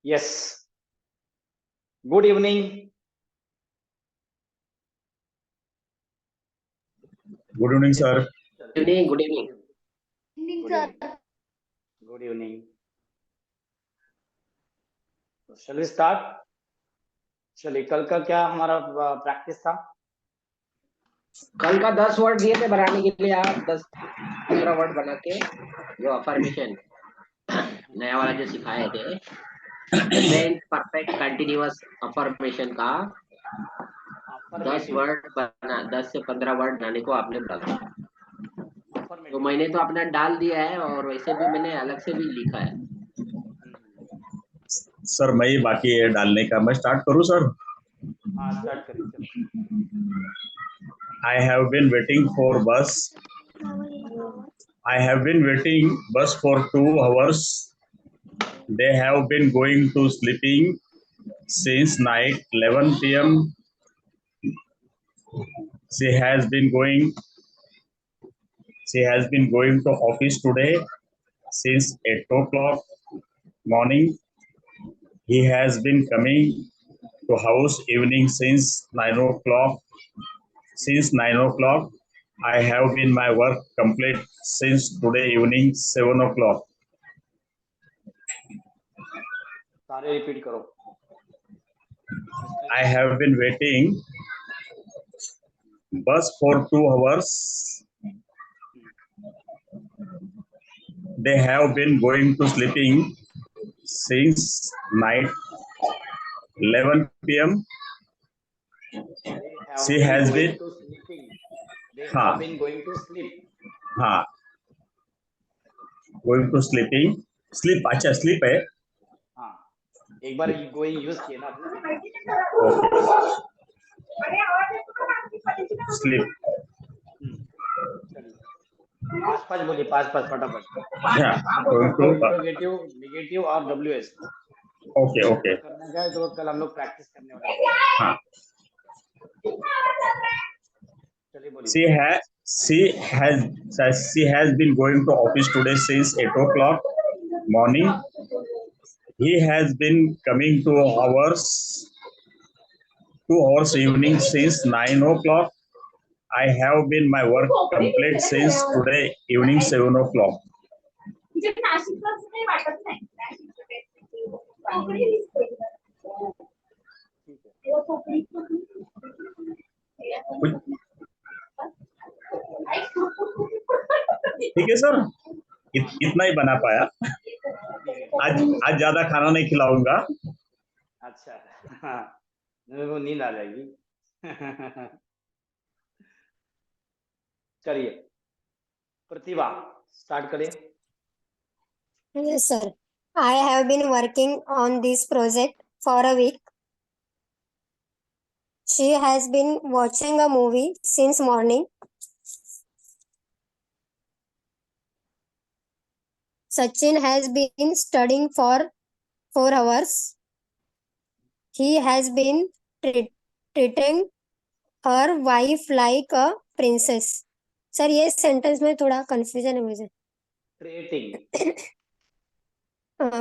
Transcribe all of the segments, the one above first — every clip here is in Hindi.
Yes. Good evening. Good evening, sir. Good evening. Good evening. Good evening. Good evening. So shall we start? चलिए, कल का क्या हमारा प्रैक्टिस था? कल का 10 वर्ड दिए थे बनाने के लिए, आप 10-15 वर्ड बना के जो अफर्मेशन नया वाला जो सिखाए थे, प्रेजेंट परफेक्ट कंटिन्यूअस अफर्मेशन का 10 से 15 वर्ड बनाने को आपने बोला। तो मैंने तो अपना डाल दिया है और वैसे भी मैंने अलग से भी लिखा है। सर मैं ही बाकी है डालने का। मैं स्टार्ट करूं सर? हाँ, स्टार्ट करिए। I have been waiting for bus. I have been waiting bus for 2 hours. They have been going to sleeping since night 11 p.m. She has been going to office today since 8 o'clock morning. He has been coming to house evening since 9 o'clock. Since 9 o'clock, I have been my work complete since today evening 7 o'clock. सारे रिपीट करो। I have been waiting bus for 2 hours. They have been going to sleeping since night 11 p.m. She has been to sleeping. They हाँ have been going to sleep. हाँ going to sleeping. Sleep अच्छा sleep है। हाँ, एक बार गोइंग यूज किए ना आपने। Sleep. चलिए, 5 बोलिए, 5 फटाफट। Going to नेगेटिव और WS। ओके करने का है तो कल हम लोग प्रैक्टिस करने वाले हैं। हाँ। चलिए बोलिए। She has been going to office today since 8 o'clock morning. He has been coming 2 hours evening since 9 o'clock. I have been my work complete since today evening 7 o'clock. ठीक है सर, इतना ही बना पाया। आज ज्यादा खाना नहीं खिलाऊंगा। अच्छा, हाँ, वो नींद आ जाएगी। चलिए, प्रतिभा स्टार्ट करिए। Yes, sir. I have been working on this project for a week. She has been watching a movie since morning. Sachin has been studying for 4 hours. He has been treating her wife like a princess. Sir ये सेंटेंस में थोड़ा कंफ्यूजन है मुझे।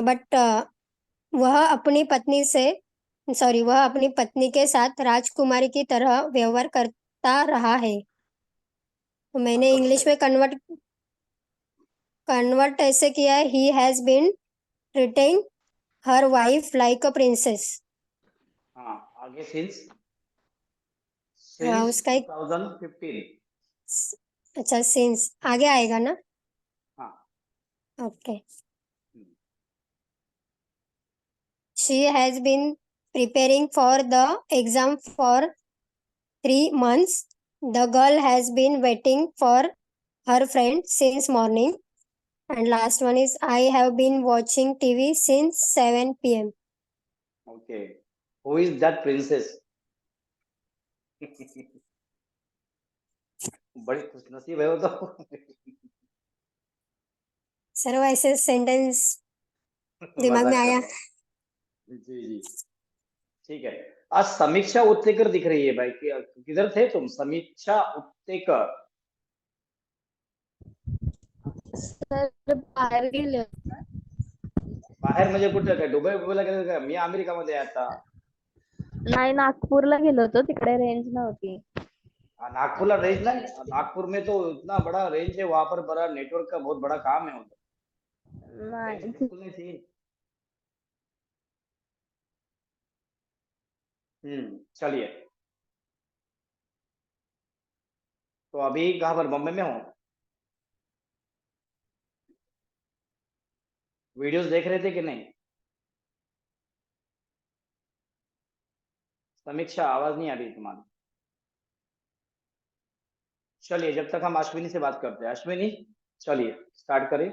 बट वह अपनी पत्नी के साथ राजकुमारी की तरह व्यवहार करता रहा है। तो मैंने इंग्लिश में कन्वर्ट ऐसे किया है, he has been treating her wife like a princess. हाँ, आगे सिंस उसका 2015। अच्छा, सिंस आगे आएगा ना? हाँ, okay. She has been preparing for the exam for 3 months. The girl has been waiting for her friend since morning. And last one is, I have been watching TV since 7 p.m. Okay. Who is that princess? बड़ी खुशनसीब है वो तो। सर वैसे सेंटेंस दिमाग में आया। जी, ठीक है। आज समीक्षा उत्तेकर दिख रही है भाई, किधर थे तुम? समीक्षा उत्तेकर। सर बाहर बाहेर म्हणजे कुठं काय दुबईला गेलं का? मी अमेरिकामध्ये आहे आता. नाही, नागपूरला गेलो होतो, तिकडे रेंज नव्हती. नागपुर रेंज नहीं, नागपुर में तो इतना बड़ा रेंज है, वहां पर बड़ा नेटवर्क का बहुत बड़ा काम है उधर, रेंज नाही, बिल्कुल नहीं थी. चलिए. तो अभी कहाँ पर, बॉम्बे में हो? वीडियोस देख रहे थे कि नहीं? समीक्षा, आवाज नहीं आ रही तुम्हारी. चलिए, जब तक हम अश्विनी से बात करते हैं. अश्विनी, चलिए स्टार्ट करें.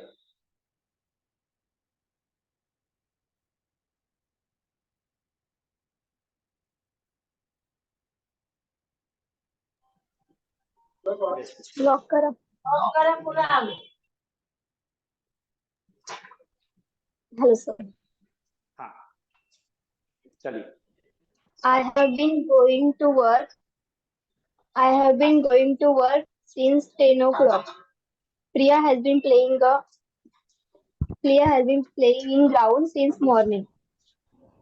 लॉक करा. Hello sir. हाँ, चलिए. I have been going to work. I have been going to work since 10 o'clock. Priya has been playing ground since morning.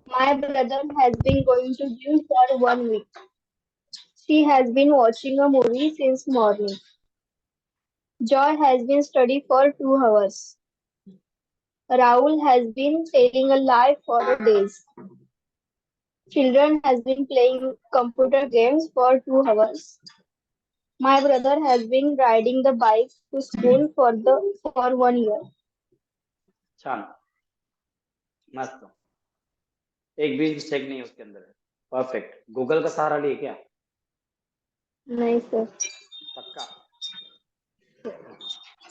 My brother has been going to gym for 1 week. She has been watching a movie since morning. Joy has been studying for 2 hours. Rahul has been telling a lie for days. Children has been playing computer games for 2 hours. My brother has been riding the bike to school for 1 year. छान, मस्त. एक भी मिस्टेक नहीं उसके अंदर है. परफेक्ट. गूगल का सहारा लिए क्या? नहीं सर. पक्का.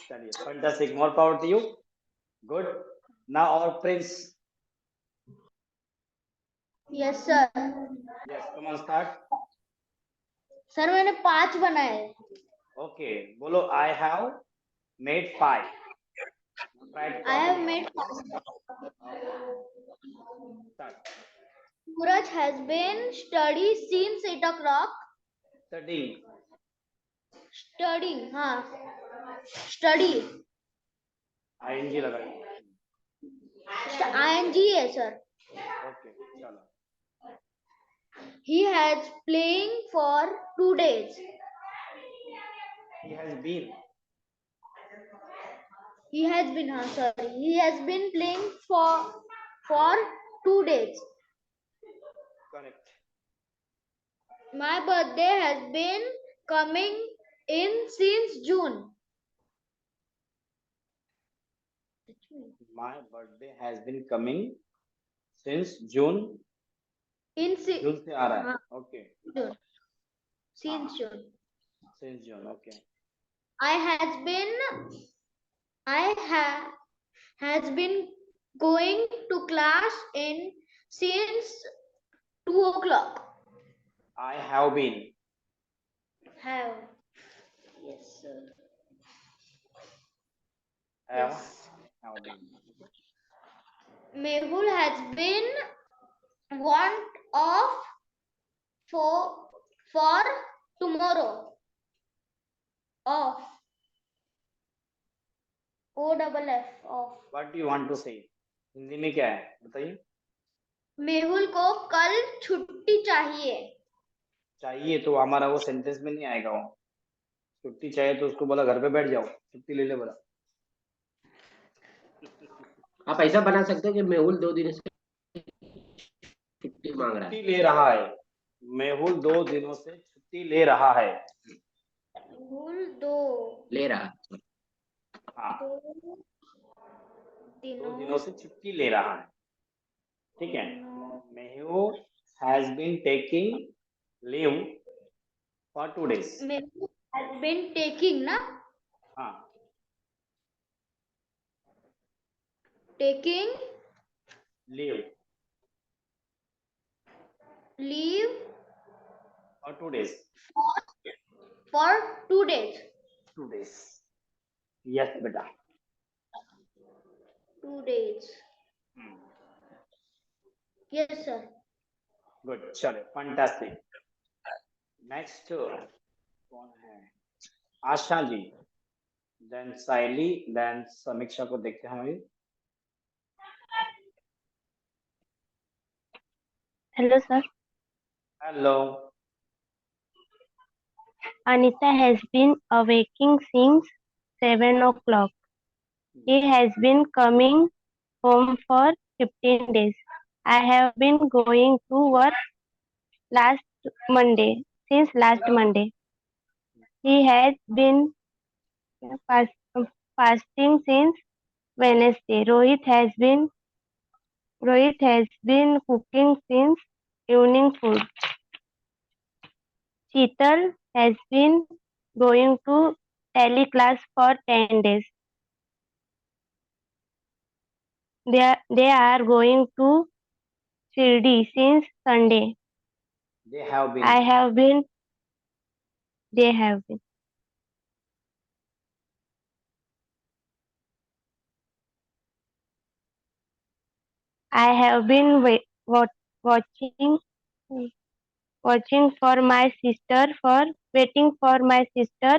चलिए, fantastic. More power to you. Good. Now और Prince. Yes sir. Yes, come on start. Sir मैंने 5 बनाए. ओके, बोलो. I have made 5. I have made 5. Start. Suraj has been study since 8 o'clock. Studying. Studying, हाँ. Study. ing लगाइए. ing है सर. ओके, चलो. He has playing for 2 days. He has been. हाँ sir. He has been playing for 2 days. Correct. My birthday has been coming in since June. My birthday has been coming since June. जून से आ रहा है. Okay. Since June. Since June. Okay. has been going to class since 2 o'clock. I have been. Have. Yes, sir. Have. Yes. Have been. Mehul has been want off for tomorrow. Off. OFF. Off. What do you want to say? Hindi में क्या है बताइए. मेहुल को कल छुट्टी चाहिए. चाहिए तो हमारा वो सेंटेंस में नहीं आएगा. वो छुट्टी चाहिए तो उसको बोला घर पे बैठ जाओ, छुट्टी ले ले बोला. आप ऐसा बना सकते हो कि मेहुल 2 दिन से छुट्टी मांग रहा है. छुट्टी ले रहा है. मेहुल 2 दिनों से छुट्टी ले रहा है. मेहुल 2 ले रहा. हाँ, 2 2 दिनों से छुट्टी ले रहा है. ठीक है. Mehul has been taking leave for 2 days. Mehul has been taking ना. हाँ. Taking leave for 2 days. for 2 days. 2 days. Yes बेटा. 2 days. Yes sir. गुड. चलो, फैंटास्टिक. नेक्स्ट कौन है? आशा जी, देन साइली, देन समीक्षा को देखते हैं. Hello, sir. Hello. Anita has been awaking since 7 o'clock. He has been coming home for 15 days. I have been going to work since last Monday. He has been fasting since Wednesday. Rohit has been cooking since evening food. Sheetal has been going to tally class for 10 days. They are going to Shirdi since Sunday. They have been. They have been. I have been watching for my sister waiting for my sister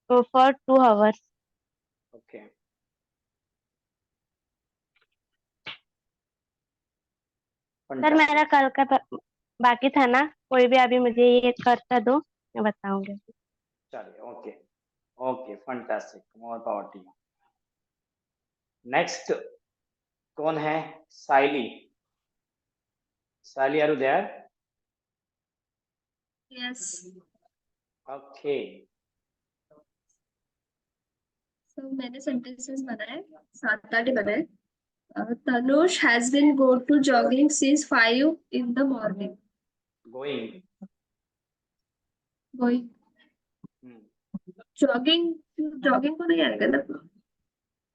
for 2 hours. Okay. Sir मेरा कल का बाकी था ना, कोई भी अभी मुझे ये करता दो, मैं बताऊंगी. चलिए, okay okay, fantastic, more power to you. Next कौन है? Saili. Saili, are you there? Yes. Okay. So मैंने sentences बनाए, 7-8 बनाए. Tanush has been go to jogging since 5 in the morning. Going. Going. Jogging को नहीं आएगा ना?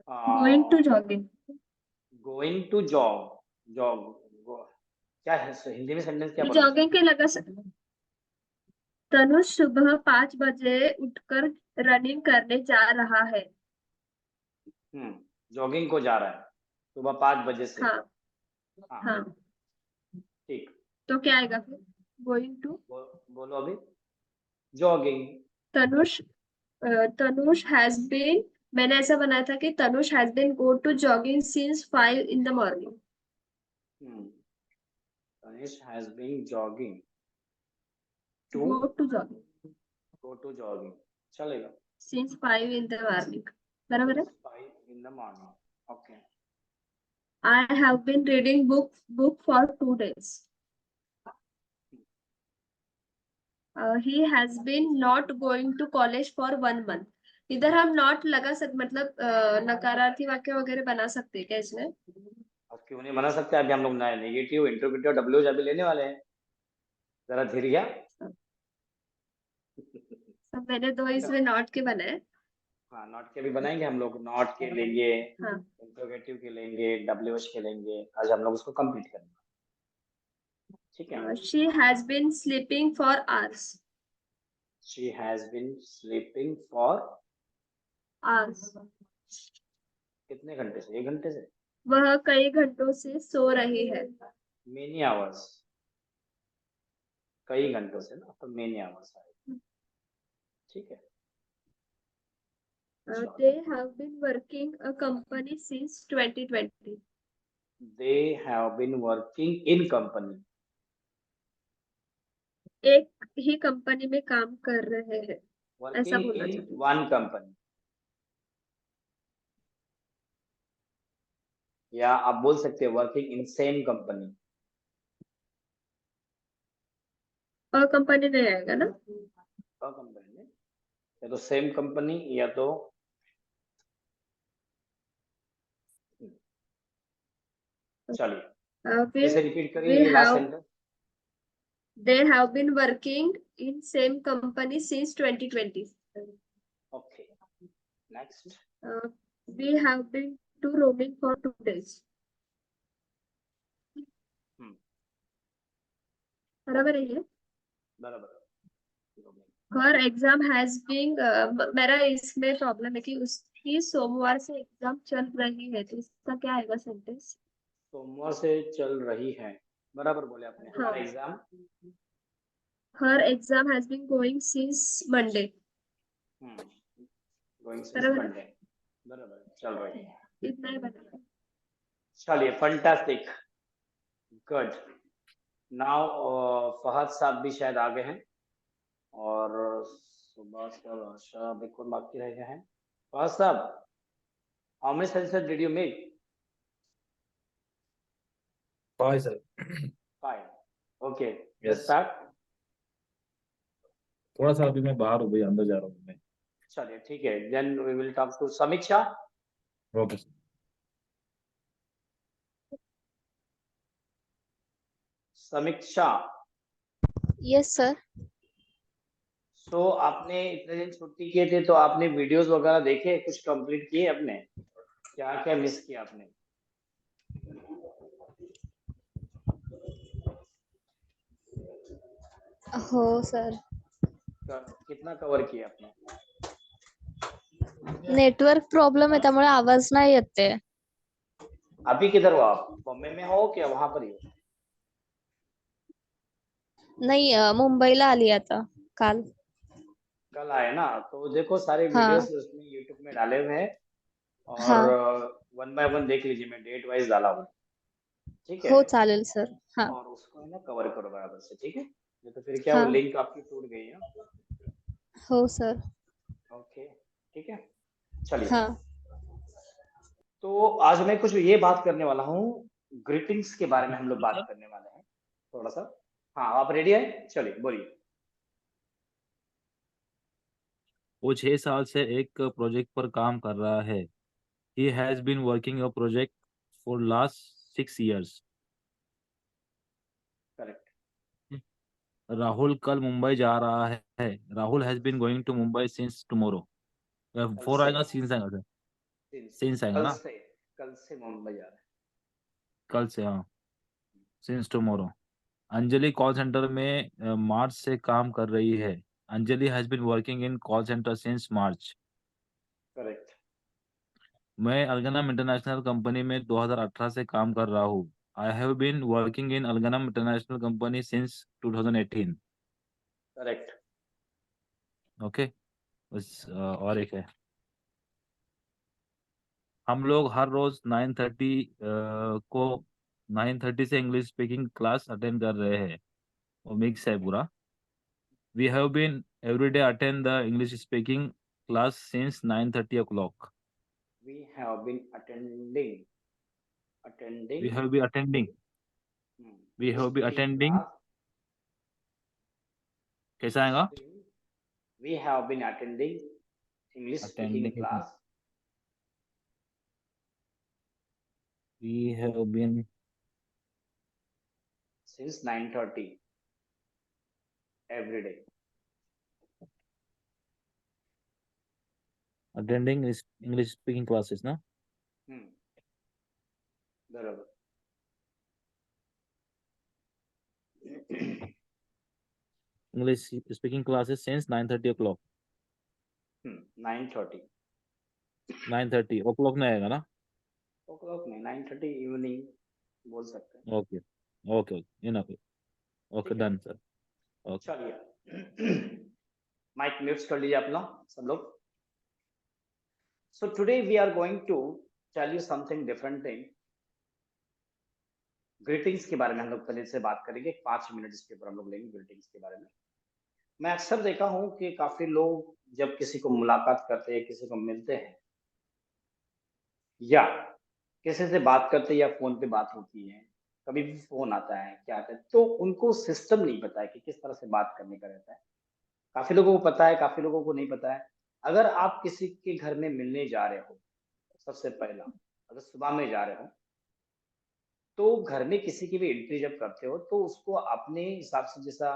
Going to jogging. Going to jog. क्या है हिंदी में सेंटेंस क्या बोला? Jogging के लगा तनुष सुबह 5 बजे उठकर रनिंग करने जा रहा है. जॉगिंग को जा रहा है सुबह 5 बजे से. हाँ. ठीक. तो क्या आएगा फिर? Going to. बोलो अभी. जॉगिंग. तनुष has been, मैंने ऐसा बनाया था कि Tanush has been go to jogging since 5 in the morning. Tanish has been jogging. Go to jogging. चलेगा. Since 5 in the morning. बराबर है? 5 in the morning. Okay. I have been reading book for 2 days. He has been not going to college for 1 month. इधर हम नॉट लगा सकते, मतलब नकारार्थी वाक्य वगैरह बना सकते हैं क्या इसमें? अब क्यों नहीं बना सकते? अभी हम लोग नेगेटिव, इंटरप्रेटिव, डब्ल्यू अभी लेने वाले हैं. जरा धीरे. सब मैंने 2 इसमें नॉट के बनाए. हाँ, नॉट के भी बनाएंगे हम लोग. नॉट के लेंगे, इंटरोगेटिव के लेंगे, डब्ल्यूएच के लेंगे. आज हम लोग उसको कंप्लीट करेंगे. ठीक है. She has been sleeping for hours. She has been sleeping for hours. कितने घंटे से? 1 घंटे से. वह कई घंटों से सो रही है. Many hours. कई घंटों से ना, तो many hours आएगा. ठीक है. They have been working a company since 2020. They have been working in company. एक ही कंपनी में काम कर रहे हैं. ऐसा Working बोलना in चाहिए. one company. या आप बोल सकते हैं working in same company. Company नहीं आएगा ना? कंपनी में या तो सेम कंपनी या तो चलिए इसे रिपीट करिए. ये last sentence. They have been working in same company since 2020. Okay. Next. We have been to roaming for 2 days. बराबर है ये? बराबर. Her exam has been, मेरा इसमें प्रॉब्लम है कि उसकी सोमवार से एग्जाम चल रही है, तो इसका क्या आएगा सेंटेंस? सोमवार से चल रही है. बराबर बोले आपने. हर exam. Her exam has been going since Monday. Going since Monday. बराबर. चल रही है. इतना ही बना. चलिए, फैंटास्टिक. गुड. नाउ फहद साहब भी शायद आ गए हैं और सुबह सर आशा अभी कौन बाकी रह गए हैं। फहद साहब, how many sensor did you make? 5 sir. 5. Okay, Yes. let's start. थोड़ा सा अभी मैं बाहर हूँ भाई, अंदर जा रहा हूँ मैं। चलिए ठीक है, then we will talk to Sameeksha. Okay sir. Sameeksha, yes sir. So आपने इतने दिन छुट्टी किए थे तो आपने वीडियोस वगैरह देखे, कुछ कंप्लीट किए अपने? क्या क्या मिस किया आपने? हो सर, कितना कवर किया आपने? नेटवर्क प्रॉब्लेम आहे त्यामुळे आवाज नाही येते. अभी किधर हो आप? बॉम्बे में हो क्या वहां पर ही हो? नाही मुंबईला आली आता काल. कल आए ना, तो देखो सारे हाँ वीडियोस उसमें यूट्यूब में डाले हुए हैं और हाँ वन बाय वन देख लीजिए, मैं डेट वाइज डाला हूँ, ठीक है? हो चालेल सर. हाँ और उसको है ना कवर करो बराबर से, ठीक है? नहीं तो फिर क्या वो हाँ लिंक आपकी टूट गई है। हो सर. ओके, ठीक है, चलिए। हाँ तो आज मैं कुछ ये बात करने वाला हूँ, ग्रीटिंग्स के बारे में हम लोग बात करने वाले हैं थोड़ा सा। हाँ, आप रेडी है? चलिए बोलिए। वो 6 साल से एक प्रोजेक्ट पर काम कर रहा है। He has been working a project for last 6 years. Correct. Rahul कल मुंबई जा रहा है। Rahul has been going to Mumbai since tomorrow. कल फोर से, आएगा, सिंस आएगा सर? सिंस आएगा कल ना? से, कल से मुंबई जा रहा है। कल से, हाँ, since tomorrow. Anjali call centre में मार्च से काम कर रही है। Anjali has been working in call centre since March. Correct. मैं अलगनम इंटरनेशनल कंपनी में 2018 से काम कर रहा हूँ। I have been working in अलगनम international company since 2018। Correct. Okay, बस और एक है। हम लोग हर रोज 9:30 को 9:30 से इंग्लिश स्पीकिंग क्लास अटेंड कर रहे हैं। वो मिक्स है पूरा। We have been every day attend the English speaking class since 9:30 o'clock. We have been attending We have been attending. We English have been speaking attending. class. कैसा आएगा? We have been attending English speaking Attending. class We have been since 9:30 every day. attending English speaking classes, ना? बराबर। English speaking classes since 9:30 o'clock. 9:30 9:30 o'clock नहीं आएगा ना? o'clock नहीं, 9:30 इवनिंग बोल सकते हैं। Okay okay, enough. Okay, done sir. Okay, चलिए माइक म्यूट कर लीजिए अपना सब लोग। So today we are going to tell you something different thing. Greetings के बारे में हम लोग पहले से बात करेंगे, 5 मिनट इसके ऊपर हम लोग लेंगे ग्रीटिंग्स के बारे में। मैं अक्सर देखा हूं कि काफी लोग जब किसी को मुलाकात करते हैं, किसी को मिलते हैं या किसी से बात करते हैं या फोन पे बात होती है, कभी भी फोन आता है क्या आता है, तो उनको सिस्टम नहीं पता है कि किस तरह से बात करने का रहता है। काफी लोगों को पता है, काफी लोगों को नहीं पता है। अगर आप किसी के घर में मिलने जा रहे हो, सबसे पहला अगर सुबह में जा रहे हो तो घर में किसी की भी एंट्री जब करते हो तो उसको अपने हिसाब से, जैसा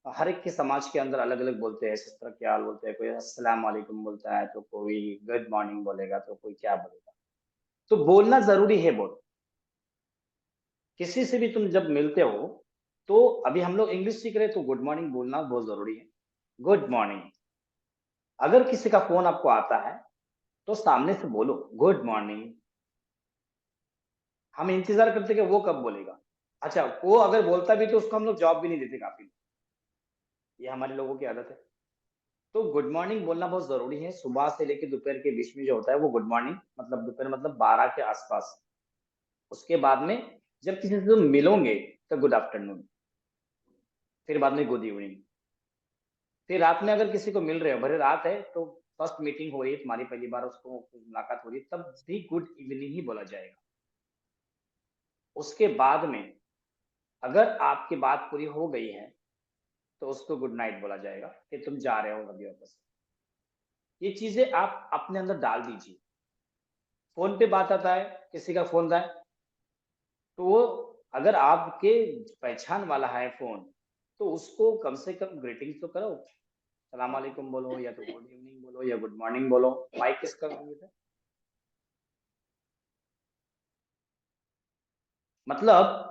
हर एक के समाज के अंदर अलग अलग बोलते हैं, सत क्या हाल बोलते हैं, कोई अस्सलाम वालेकुम बोलता है, तो कोई गुड मॉर्निंग बोलेगा, तो कोई क्या बोलेगा। तो बोलना जरूरी है। बोल किसी से भी तुम जब मिलते हो तो अभी हम लोग इंग्लिश सीख रहे हैं तो गुड मॉर्निंग बोलना बहुत जरूरी है। Good morning. अगर किसी का फोन आपको आता है तो सामने से बोलो गुड मॉर्निंग। हम इंतजार करते कि वो कब बोलेगा। अच्छा, वो अगर बोलता भी तो उसको हम लोग जवाब भी नहीं देते काफी। ये हमारे लोगों की आदत है। तो गुड मॉर्निंग बोलना बहुत जरूरी है। सुबह से लेकर दोपहर के बीच में जो होता है वो गुड मॉर्निंग, मतलब दोपहर मतलब 12 के आसपास। उसके बाद में जब किसी से तुम मिलोगे तो गुड आफ्टरनून। फिर बाद में गुड इवनिंग। फिर रात में अगर किसी को मिल रहे हो, भले रात है तो फर्स्ट मीटिंग हो रही है तुम्हारी, पहली बार उसको मुलाकात हो रही है, तब भी गुड इवनिंग ही बोला जाएगा। उसके बाद में अगर आपकी बात पूरी हो गई है तो उसको गुड नाइट बोला जाएगा कि तुम जा रहे हो अभी वापस। ये चीजें आप अपने अंदर डाल दीजिए। फोन पे बात आता है, किसी का फोन आए तो वो अगर आपके पहचान वाला है फोन, तो उसको कम से कम ग्रीटिंग तो करो, सलाम वालेकुम बोलो, या तो गुड इवनिंग बोलो, या गुड मॉर्निंग बोलो। माइक किसका म्यूट है? मतलब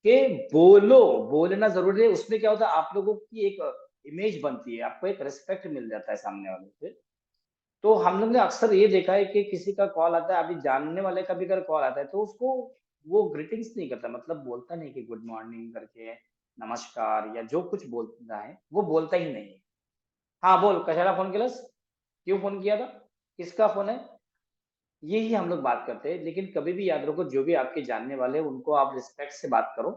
कि बोलना जरूरी है। उसमें क्या होता है, आप लोगों की एक इमेज बनती है, आपको एक रिस्पेक्ट मिल जाता है सामने वाले से। तो हम लोग ने अक्सर ये देखा है कि किसी का कॉल आता है, अभी जानने वाले का भी अगर कॉल आता है तो उसको वो ग्रीटिंग्स नहीं करता, मतलब बोलता नहीं कि गुड मॉर्निंग करके, नमस्कार या जो कुछ बोलता है वो बोलता ही नहीं है। हाँ बोल, कशाला फोन केलस, क्यों फोन किया था, किसका फोन है, यही हम लोग बात करते हैं। लेकिन कभी भी याद रखो, जो भी आपके जानने वाले हैं उनको आप रिस्पेक्ट से बात करो।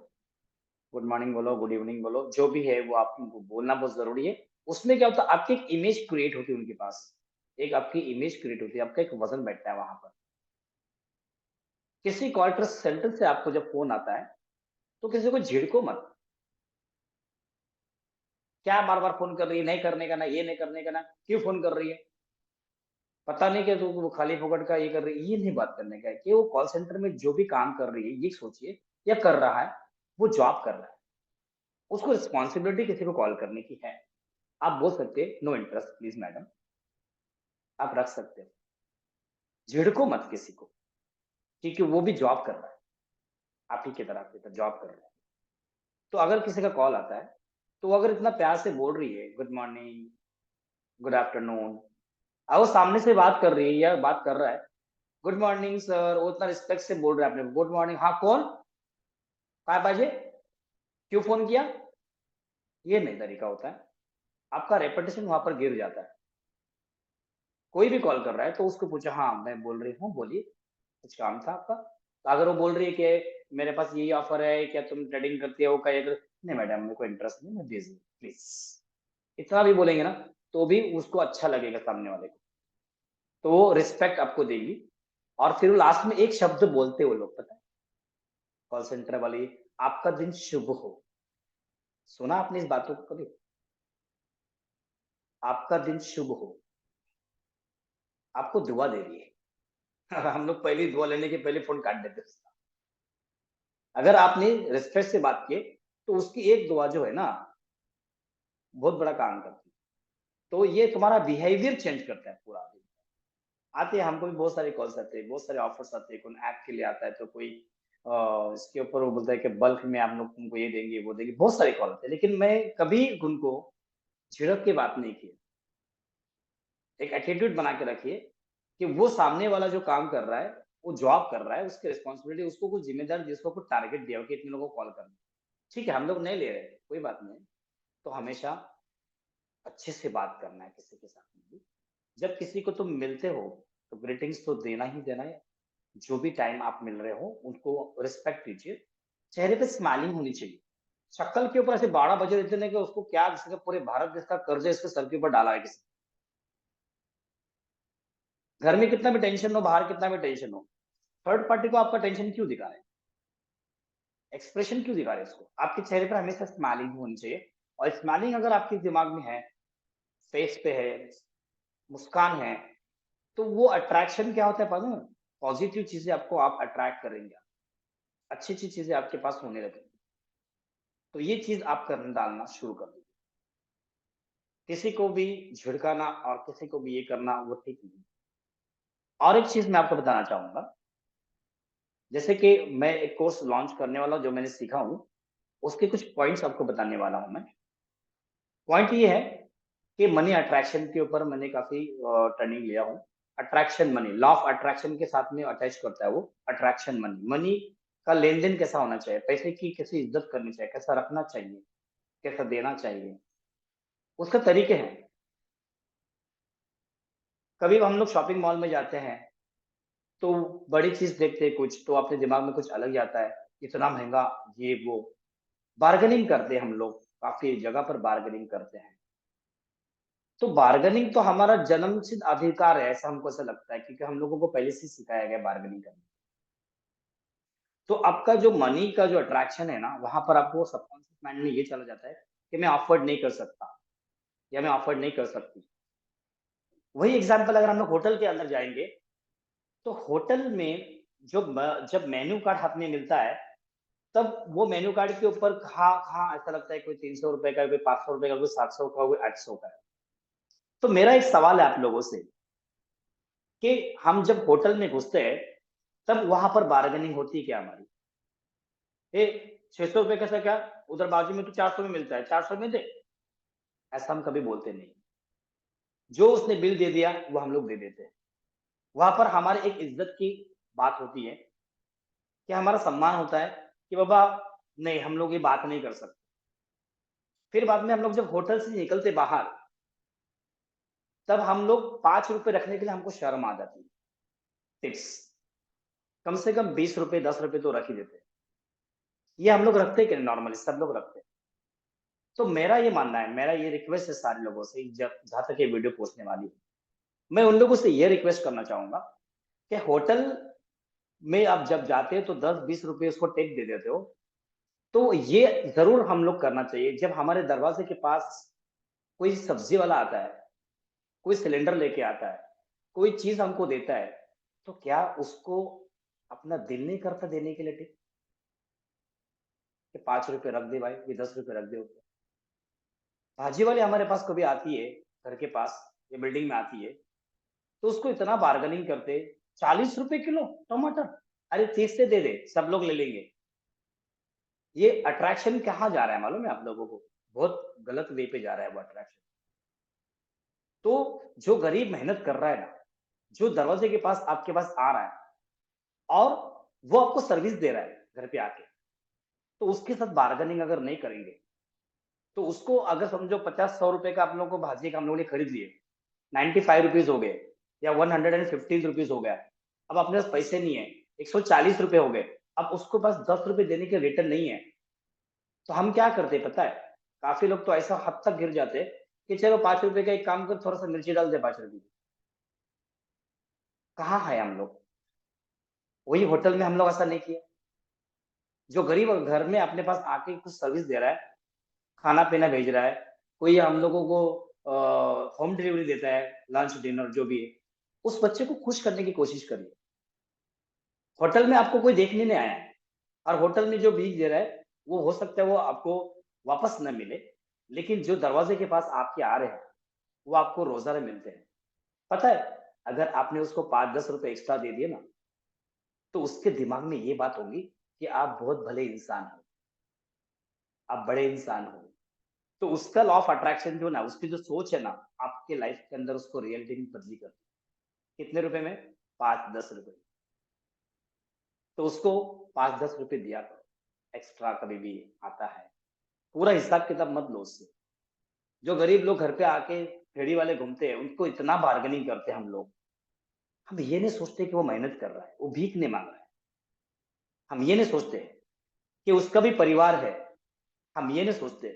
गुड मॉर्निंग बोलो, गुड इवनिंग बोलो, जो भी है वो आप उनको बोलना बहुत जरूरी है। उसमें क्या होता है, आपकी एक इमेज क्रिएट होती है उनके पास, एक आपकी इमेज क्रिएट होती है, आपका एक वजन बैठता है वहां पर। किसी कॉल सेंटर से आपको जब फोन आता है तो किसी को झिड़को मत। क्या बार बार फोन कर रही है, नहीं करने का ना, ये नहीं करने का ना, क्यों फोन कर रही है, पता नहीं क्या, तो वो खाली फोकट का ये कर रही है, ये नहीं बात करने का है। कि वो कॉल सेंटर में जो भी काम कर रही है, ये सोचिए, या कर रहा है, वो जॉब कर रहा है, उसको रिस्पॉन्सिबिलिटी किसी को कॉल करने की है। आप बोल सकते हैं नो इंटरेस्ट प्लीज मैडम, आप रख सकते हो। झिड़को मत किसी को, क्योंकि वो भी जॉब कर रहा है, आप ही की तरह से जॉब कर रहा है। तो अगर किसी का कॉल आता है तो वो अगर इतना प्यार से बोल रही है गुड मॉर्निंग, गुड आफ्टरनून, और वो सामने से बात कर रही है या बात कर रहा है, गुड मॉर्निंग सर, वो इतना रिस्पेक्ट से बोल रहा है अपने, गुड मॉर्निंग, हाँ कौन, काय बाजे, क्यों फोन किया, ये नहीं तरीका होता है। आपका रेपुटेशन वहां पर गिर जाता है। कोई भी कॉल कर रहा है तो उसको पूछा, हाँ मैं बोल रही हूँ, बोलिए कुछ काम था आपका। तो अगर वो बोल रही है कि मेरे पास यही ऑफर है, क्या तुम ट्रेडिंग करते हो, क्या नहीं मैडम मेरे को इंटरेस्ट नहीं, मैं बिजी, प्लीज, इतना भी बोलेंगे ना तो भी उसको अच्छा लगेगा सामने वाले को, तो वो रिस्पेक्ट आपको देगी। और फिर लास्ट में एक शब्द बोलते वो लोग, पता है, कॉल सेंटर वाली, आपका दिन शुभ हो। सुना आपने इस बातों को कभी, आपका दिन शुभ हो, आपको दुआ दे रही है। हम लोग पहली दुआ लेने के पहले फोन काट देते हैं उसका। अगर आपने रिस्पेक्ट से बात की तो उसकी एक दुआ जो है ना, बहुत बड़ा काम करती है। तो ये तुम्हारा बिहेवियर चेंज करता है पूरा। आते हैं, हमको भी बहुत सारे कॉल्स आते हैं, बहुत सारे ऑफर्स आते हैं, कोई ऐप के लिए आता है तो कोई इसके ऊपर वो बोलता है कि बल्क में आप लोग तुमको ये देंगे वो देंगे, बहुत सारे कॉल आते हैं। लेकिन मैं कभी उनको झिड़क के बात नहीं की। एक एटीट्यूड बना के रखिए कि वो सामने वाला जो काम कर रहा है, वो जॉब कर रहा है, उसकी रिस्पॉन्सिबिलिटी, उसको कुछ जिम्मेदार, जिसको कुछ टारगेट दिया हो कि इतने लोगों को कॉल करना, ठीक है हम लोग नहीं ले रहे, कोई बात नहीं। तो हमेशा अच्छे से बात करना है किसी के साथ में भी। जब किसी को तुम मिलते हो तो ग्रीटिंग्स तो देना ही देना है। जो भी टाइम आप मिल रहे हो उनको रिस्पेक्ट दीजिए। चेहरे पे स्माइलिंग होनी चाहिए। शक्ल के ऊपर ऐसे 12 बजे रहते नहीं कि उसको क्या, जिसका पूरे भारत देश का कर्ज इसके सर के ऊपर डाला है किसी, घर में कितना भी टेंशन हो, बाहर कितना भी टेंशन हो, थर्ड पार्टी को आपका टेंशन क्यों दिखा रहे हैं, एक्सप्रेशन क्यों दिखा रहे हैं उसको। आपके चेहरे पर हमेशा स्माइलिंग होनी चाहिए। और स्माइलिंग अगर आपके दिमाग में है, फेस पे है, मुस्कान है, तो वो अट्रैक्शन क्या होता है पता है, पॉजिटिव चीजें आपको आप अट्रैक्ट करेंगे, अच्छी अच्छी चीजें आपके पास होने लगेंगी। तो ये चीज आप करने डालना शुरू कर दीजिए। किसी को भी झिड़काना और किसी को भी ये करना वो ठीक नहीं। और एक चीज मैं आपको बताना चाहूंगा, जैसे कि मैं एक कोर्स लॉन्च करने वाला हूं, जो मैंने सीखा हूं उसके कुछ पॉइंट्स आपको बताने वाला हूं मैं। पॉइंट ये है कि मनी अट्रैक्शन के ऊपर मैंने काफी ट्रेनिंग लिया हूँ। Attraction money, law of attraction के साथ में अटैच करता है वो। अट्रैक्शन मनी, मनी का लेन देन कैसा होना चाहिए, पैसे की कैसी इज्जत करनी चाहिए, कैसा रखना चाहिए, कैसा देना चाहिए, उसका तरीके हैं। कभी हम लोग शॉपिंग मॉल में जाते हैं तो बड़ी चीज देखते हैं कुछ, तो अपने दिमाग में कुछ अलग जाता है, इतना महंगा, ये वो, बार्गेनिंग करते हैं हम लोग काफी जगह पर बार्गेनिंग करते हैं। तो बार्गेनिंग तो हमारा जन्मसिद्ध अधिकार है, ऐसा हमको ऐसा लगता है, क्योंकि हम लोगों को पहले से सिखाया गया बार्गेनिंग करना। तो आपका जो मनी का जो अट्रैक्शन है ना, वहां पर आपको सबकॉन्शियस माइंड में ये चला जाता है कि मैं अफोर्ड नहीं कर सकता या मैं अफोर्ड नहीं कर सकती। वही एग्जाम्पल अगर हम लोग होटल के अंदर जाएंगे, तो होटल में जब मेन्यू कार्ड हाथ में मिलता है, तब वो मेन्यू कार्ड के ऊपर कहाँ कहाँ ऐसा लगता है कोई 300 रुपए का, कोई 500 रुपए का, कोई 700 का, कोई 800 का है। तो मेरा एक सवाल है आप लोगों से कि हम जब होटल में घुसते हैं, तब वहां पर बार्गेनिंग होती है क्या हमारी? 600 रुपए का क्या, उधर बाजू में तो 400 में मिलता है, 400 में दे, ऐसा हम कभी बोलते नहीं। जो उसने बिल दे दिया वो हम लोग दे देते हैं। वहां पर हमारे एक इज्जत की बात होती है कि हमारा सम्मान होता है कि बाबा नहीं, हम लोग ये बात नहीं कर सकते। फिर बाद में हम लोग जब होटल से निकलते बाहर, तब हम लोग 5 रुपए रखने के लिए हमको शर्म आ जाती है। टिप्स कम से कम 20 रुपए 10 रुपए तो रख ही देते हैं। ये हम लोग रखते हैं, नॉर्मली सब लोग रखते हैं। तो मेरा ये मानना है, मेरा ये रिक्वेस्ट है सारे लोगों से, जब जहां तक ये वीडियो पहुंचने वाली है, मैं उन लोगों से ये रिक्वेस्ट करना चाहूंगा कि होटल में आप जब जाते हो तो 10-20 रुपए उसको टिप दे देते हो। तो ये जरूर हम लोग करना चाहिए, जब हमारे दरवाजे के पास कोई सब्जी वाला आता है, कोई सिलेंडर लेके आता है, कोई चीज हमको देता है, तो क्या उसको अपना दिल नहीं करता देने के लिए टिप कि 5 रुपए रख दे भाई, ये 10 रुपए रख दे ऊपर। भाजी वाली हमारे पास कभी आती है घर के पास या बिल्डिंग में आती है, तो उसको इतना बार्गेनिंग करते, 40 रुपए किलो टमाटर, अरे 30 से दे दे, सब लोग ले लेंगे। ये अट्रैक्शन कहाँ जा रहा है मालूम है आप लोगों को? बहुत गलत वे पे जा रहा है वो अट्रैक्शन। तो जो गरीब मेहनत कर रहा है ना, जो दरवाजे के पास आपके पास आ रहा है और वो आपको सर्विस दे रहा है घर पे आके, तो उसके साथ बार्गेनिंग अगर नहीं करेंगे, तो उसको अगर समझो 50-100 रुपए का आप लोगों को भाजी का हम लोगों ने खरीद लिए, 95 रुपीज हो गए या 115 रुपीज हो गया, अब अपने पास पैसे नहीं है, 140 रुपए हो गए, अब उसको पास 10 रुपए देने के रिटर्न नहीं है, तो हम क्या करते पता है? काफी लोग तो ऐसा हद तक गिर जाते कि चलो 5 रुपए का एक काम कर, थोड़ा सा मिर्ची डाल दे 5 रुपए की। कहाँ है हम लोग? वही होटल में हम लोग ऐसा नहीं किया। जो गरीब घर में अपने पास आके कुछ सर्विस दे रहा है, खाना पीना भेज रहा है, कोई हम लोगों को होम डिलीवरी देता है, लंच डिनर जो भी है, उस बच्चे को खुश करने की कोशिश करिए। होटल में आपको कोई देखने नहीं आया है, और होटल में जो भीख दे रहा है वो हो सकता है वो आपको वापस न मिले, लेकिन जो दरवाजे के पास आपके आ रहे हैं वो आपको रोजाना मिलते हैं। पता है, अगर आपने उसको 5-10 रुपए एक्स्ट्रा दे दिए ना, तो उसके दिमाग में ये बात होगी कि आप बहुत भले इंसान हो, आप बड़े इंसान हो। तो उसका लॉ ऑफ अट्रैक्शन जो ना, उसकी जो सोच है ना, आपके लाइफ के अंदर उसको रियलिटी में बदली करती है। कितने रुपए में? 5-10 रुपए। तो उसको 5-10 रुपए दिया करो, एक्स्ट्रा कभी भी आता है, पूरा हिसाब किताब मत लो उससे। जो गरीब लोग घर पे आके फेरी वाले घूमते हैं, उनको इतना बार्गेनिंग करते हैं हम लोग। हम ये नहीं सोचते कि वो मेहनत कर रहा है, वो भीख नहीं मांग रहा है। हम ये नहीं सोचते कि उसका भी परिवार है। हम ये नहीं सोचते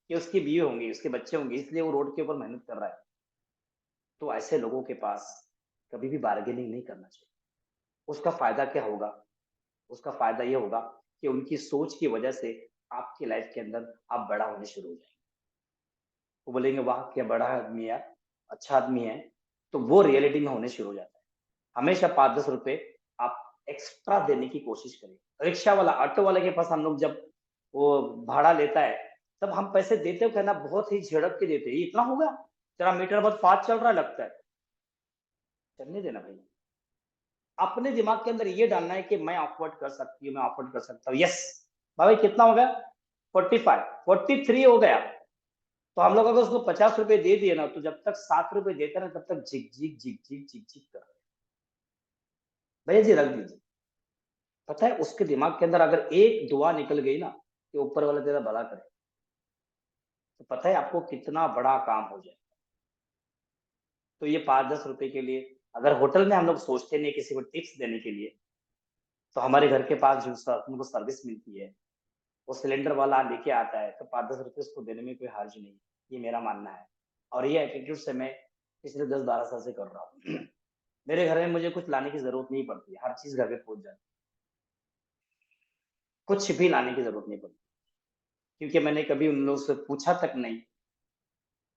कि उसकी बीवी होंगी, उसके बच्चे होंगे, इसलिए वो रोड के ऊपर मेहनत कर रहा है। तो ऐसे लोगों के पास कभी भी बार्गेनिंग नहीं करना चाहिए। उसका फायदा क्या होगा? उसका फायदा ये होगा कि उनकी सोच की वजह से आपकी लाइफ के अंदर आप बड़ा होने शुरू हो जाएंगे। वो बोलेंगे वाह क्या बड़ा आदमी है, अच्छा आदमी है, तो वो रियलिटी में होने शुरू हो जाता है। हमेशा 5-10 रुपए आप एक्स्ट्रा देने की कोशिश करें। रिक्शा वाला, ऑटो वाले के पास हम लोग जब वो भाड़ा लेता है, तब हम पैसे देते हो कहना बहुत ही झड़प के देते हैं, इतना होगा, तेरा मीटर बहुत फास्ट चल रहा है लगता है। चलने देना भाई। अपने दिमाग के अंदर ये डालना है कि मैं अफोर्ड कर सकती हूँ, मैं अफोर्ड कर सकता हूँ। यस भाई, कितना हो गया? 45, 43 हो गया। तो हम लोग अगर उसको 50 रुपए दे दिए ना, तो जब तक 7 रुपए देता ना, तब तक झिक झिक झिक झिक झिक झिक कर भैया जी रख दीजिए। पता है, उसके दिमाग के अंदर अगर एक दुआ निकल गई ना कि ऊपर वाला तेरा भला करे, तो पता है आपको कितना बड़ा काम हो जाए। तो ये 5-10 रुपए के लिए अगर होटल में हम लोग सोचते नहीं किसी को टिप्स देने के लिए, तो हमारे घर के पास जो उनको सर्विस मिलती है, वो सिलेंडर वाला लेके आता है तो 5-10 रुपए उसको देने में कोई हर्ज नहीं, ये मेरा मानना है। और ये एटीट्यूड से मैं पिछले 10-12 साल से कर रहा हूँ। मेरे घर में मुझे कुछ लाने की जरूरत नहीं पड़ती, हर चीज घर पे पहुंच जाती, कुछ भी लाने की जरूरत नहीं पड़ती, क्योंकि मैंने कभी उन लोगों से पूछा तक नहीं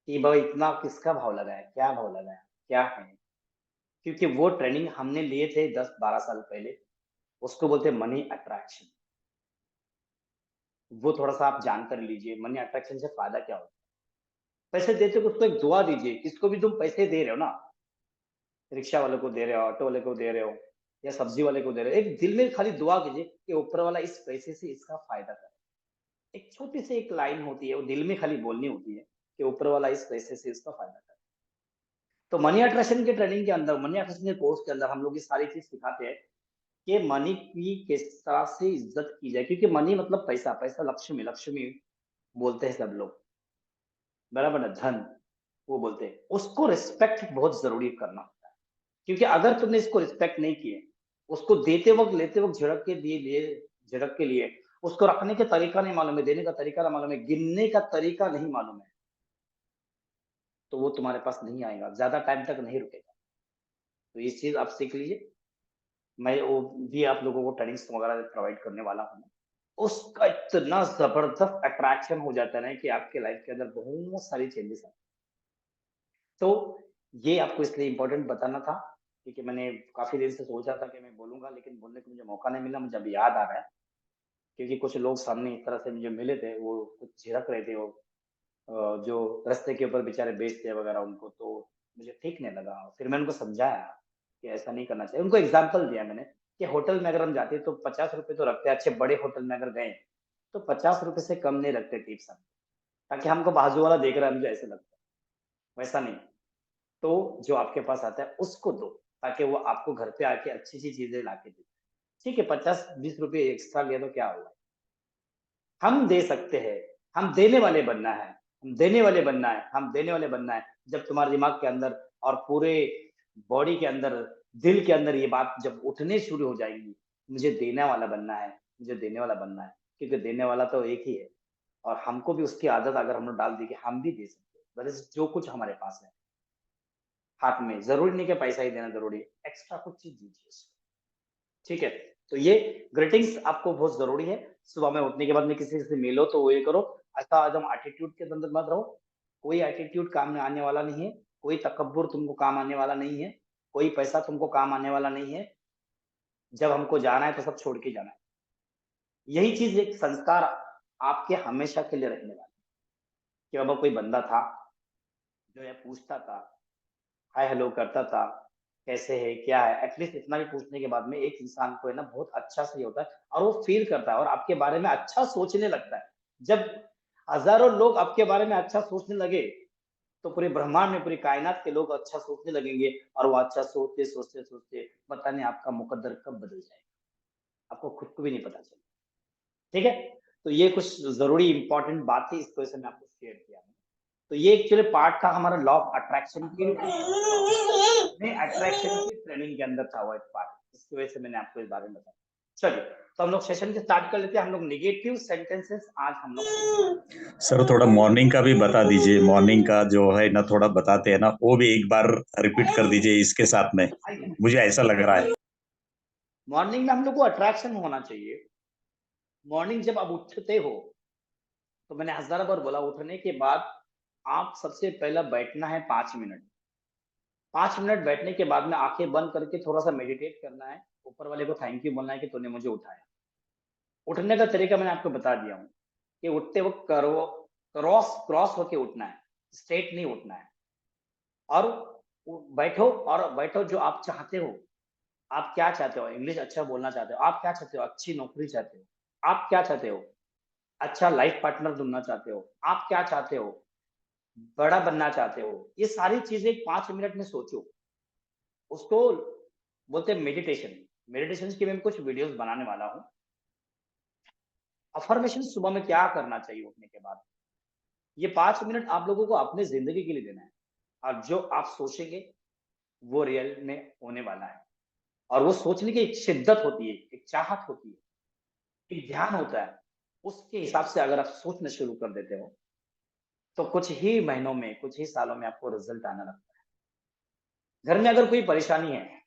कि भाई इतना किसका भाव लगाया, क्या भाव लगाया, क्या है, क्योंकि वो ट्रेनिंग हमने लिए थे 10-12 साल पहले, उसको बोलते मनी अट्रैक्शन। वो थोड़ा सा आप जान कर लीजिए, मनी अट्रैक्शन से फायदा क्या होता है। पैसे देते हो उसको एक दुआ दीजिए, किसको भी तुम पैसे दे रहे हो ना, रिक्शा वाले को दे रहे हो, ऑटो वाले को दे रहे हो, या सब्जी वाले को दे रहे हो, एक दिल में खाली दुआ कीजिए कि ऊपर वाला इस पैसे से इसका फायदा करे। एक छोटी सी एक लाइन होती है, वो दिल में खाली बोलनी होती है कि ऊपर वाला इस पैसे से इसका फायदा करे। तो मनी अट्रैक्शन के ट्रेनिंग के अंदर, मनी अट्रैक्शन के कोर्स के अंदर हम लोग ये सारी चीज सिखाते हैं कि मनी की किस तरह से इज्जत की जाए, क्योंकि मनी मतलब पैसा, पैसा लक्ष्मी, लक्ष्मी बोलते हैं सब लोग, बराबर ना, धन वो बोलते हैं, उसको रिस्पेक्ट बहुत जरूरी करना होता है। क्योंकि अगर तुमने इसको रिस्पेक्ट नहीं किए, उसको देते वक्त लेते वक्त झड़क के लिए झड़क के लिए, उसको रखने का तरीका नहीं मालूम है, देने का तरीका नहीं मालूम है, गिनने का तरीका नहीं मालूम है, तो वो तुम्हारे पास नहीं आएगा, ज्यादा टाइम तक नहीं रुकेगा। तो ये चीज आप सीख लीजिए। मैं वो भी आप लोगों को ट्रेनिंग्स वगैरह प्रोवाइड करने वाला हूँ। उसका इतना जबरदस्त अट्रैक्शन हो जाता है ना कि आपके लाइफ के अंदर बहुत सारी चेंजेस आए। तो ये आपको इसलिए इम्पोर्टेंट बताना था, क्योंकि मैंने काफी देर से सोचा था कि मैं बोलूंगा, लेकिन बोलने को मुझे मौका नहीं मिला। मुझे अभी याद आ रहा है, क्योंकि कुछ लोग सामने इस तरह से मुझे मिले थे, वो कुछ झिड़क रहे थे, वो जो रास्ते के ऊपर बेचारे बेचते वगैरह उनको, तो मुझे ठीक नहीं लगा। फिर मैंने उनको समझाया कि ऐसा नहीं करना चाहिए, उनको एग्जाम्पल दिया मैंने कि होटल में अगर हम जाते तो 50 रुपए तो रखते हैं, अच्छे बड़े होटल में अगर गए तो 50 रुपए से कम नहीं रखते टिप्स हम, ताकि हमको बाजू वाला देख रहा है मुझे ऐसे लगता है, वैसा नहीं। तो जो आपके पास आता है उसको दो, ताकि वो आपको घर पे आके अच्छी अच्छी चीजें ला के दे। ठीक है, 50-20 रुपए एक्स्ट्रा लिया तो क्या होगा, हम दे सकते हैं। हम देने वाले बनना है, हम देने वाले बनना है, हम देने वाले बनना है। जब तुम्हारे दिमाग के अंदर और पूरे बॉडी के अंदर, दिल के अंदर ये बात जब उठने शुरू हो जाएगी, मुझे देने वाला बनना है, मुझे देने वाला बनना है, क्योंकि देने वाला तो एक ही है। और हमको भी उसकी आदत अगर हम लोग डाल दी कि हम भी दे सकते हैं, वैसे जो कुछ हमारे पास है हाथ में, जरूरी नहीं कि पैसा ही देना जरूरी है, एक्स्ट्रा कुछ चीज दीजिए उसको। ठीक है, तो ये ग्रीटिंग्स आपको बहुत जरूरी है। सुबह में उठने के बाद में किसी से मिलो तो वो ये करो, ऐसा एकदम एटीट्यूड के अंदर मत रहो। कोई एटीट्यूड काम में आने वाला नहीं है, कोई तकब्बुर तुमको काम आने वाला नहीं है, कोई पैसा तुमको काम आने वाला नहीं है। जब हमको जाना है तो सब छोड़ के जाना है। यही चीज एक संस्कार आपके हमेशा के लिए रहने वाला है, कि बाबा कोई बंदा था जो ये पूछता था, हाय हेलो करता था, कैसे है क्या है, एटलीस्ट इतना भी पूछने के बाद में एक इंसान को है ना बहुत अच्छा से होता है, और वो फील करता है और आपके बारे में अच्छा सोचने लगता है। जब हजारों लोग आपके बारे में अच्छा सोचने लगे, तो पूरे ब्रह्मांड में, पूरी कायनात के लोग अच्छा सोचने लगेंगे, और वो अच्छा सोचते सोचते सोचते पता नहीं आपका मुकद्दर कब बदल जाएगा, आपको खुद को भी नहीं पता चलेगा। ठीक है, तो ये कुछ जरूरी इंपॉर्टेंट बात थी, इसको वजह से मैं आपको शेयर किया। तो ये एक्चुअली पार्ट था हमारा लॉ ऑफ अट्रैक्शन की, अट्रैक्शन की ट्रेनिंग के अंदर था वो एक पार्ट, इसकी वजह से मैंने आपको इस बारे में बताया। चलिए, तो हम लोग सेशन के स्टार्ट कर लेते हैं। हम लोग नेगेटिव सेंटेंसेस आज हम लोग सर थोड़ा मॉर्निंग का भी बता दीजिए, मॉर्निंग का जो है ना थोड़ा बताते हैं ना, वो भी एक बार रिपीट कर दीजिए इसके साथ में, मुझे ऐसा लग रहा है। मॉर्निंग में हम लोग को अट्रैक्शन होना चाहिए। मॉर्निंग जब आप उठते हो, तो मैंने हजार बार बोला, उठने के बाद आप सबसे पहला बैठना है 5 मिनट। 5 मिनट बैठने के बाद में आंखें बंद करके थोड़ा सा मेडिटेट करना है, ऊपर वाले को थैंक यू बोलना है कि तूने मुझे उठाया। उठने का तरीका मैंने आपको बता दिया हूँ कि उठते वक्त क्रॉस क्रॉस होके उठना है, स्ट्रेट नहीं उठना है। और बैठो जो आप चाहते हो। आप क्या चाहते हो? इंग्लिश अच्छा बोलना चाहते हो? आप क्या चाहते हो? अच्छी नौकरी चाहते हो? आप क्या चाहते हो? अच्छा लाइफ पार्टनर ढूंढना चाहते हो? आप क्या चाहते हो? बड़ा बनना चाहते हो? ये सारी चीजें 5 मिनट में सोचो। उसको बोलते हैं मेडिटेशन। मेडिटेशन की मैं कुछ वीडियोस बनाने वाला हूँ। अफर्मेशन सुबह में क्या करना चाहिए उठने के बाद, ये 5 मिनट आप लोगों को अपने जिंदगी के लिए देना है। और जो आप सोचेंगे वो रियल में होने वाला है। और वो सोचने की एक शिद्दत होती है, एक चाहत होती है, एक ध्यान होता है। उसके हिसाब से अगर आप सोचना शुरू कर देते हो तो कुछ ही महीनों में, कुछ ही सालों में आपको रिजल्ट आना लगता है। घर में अगर कोई परेशानी है,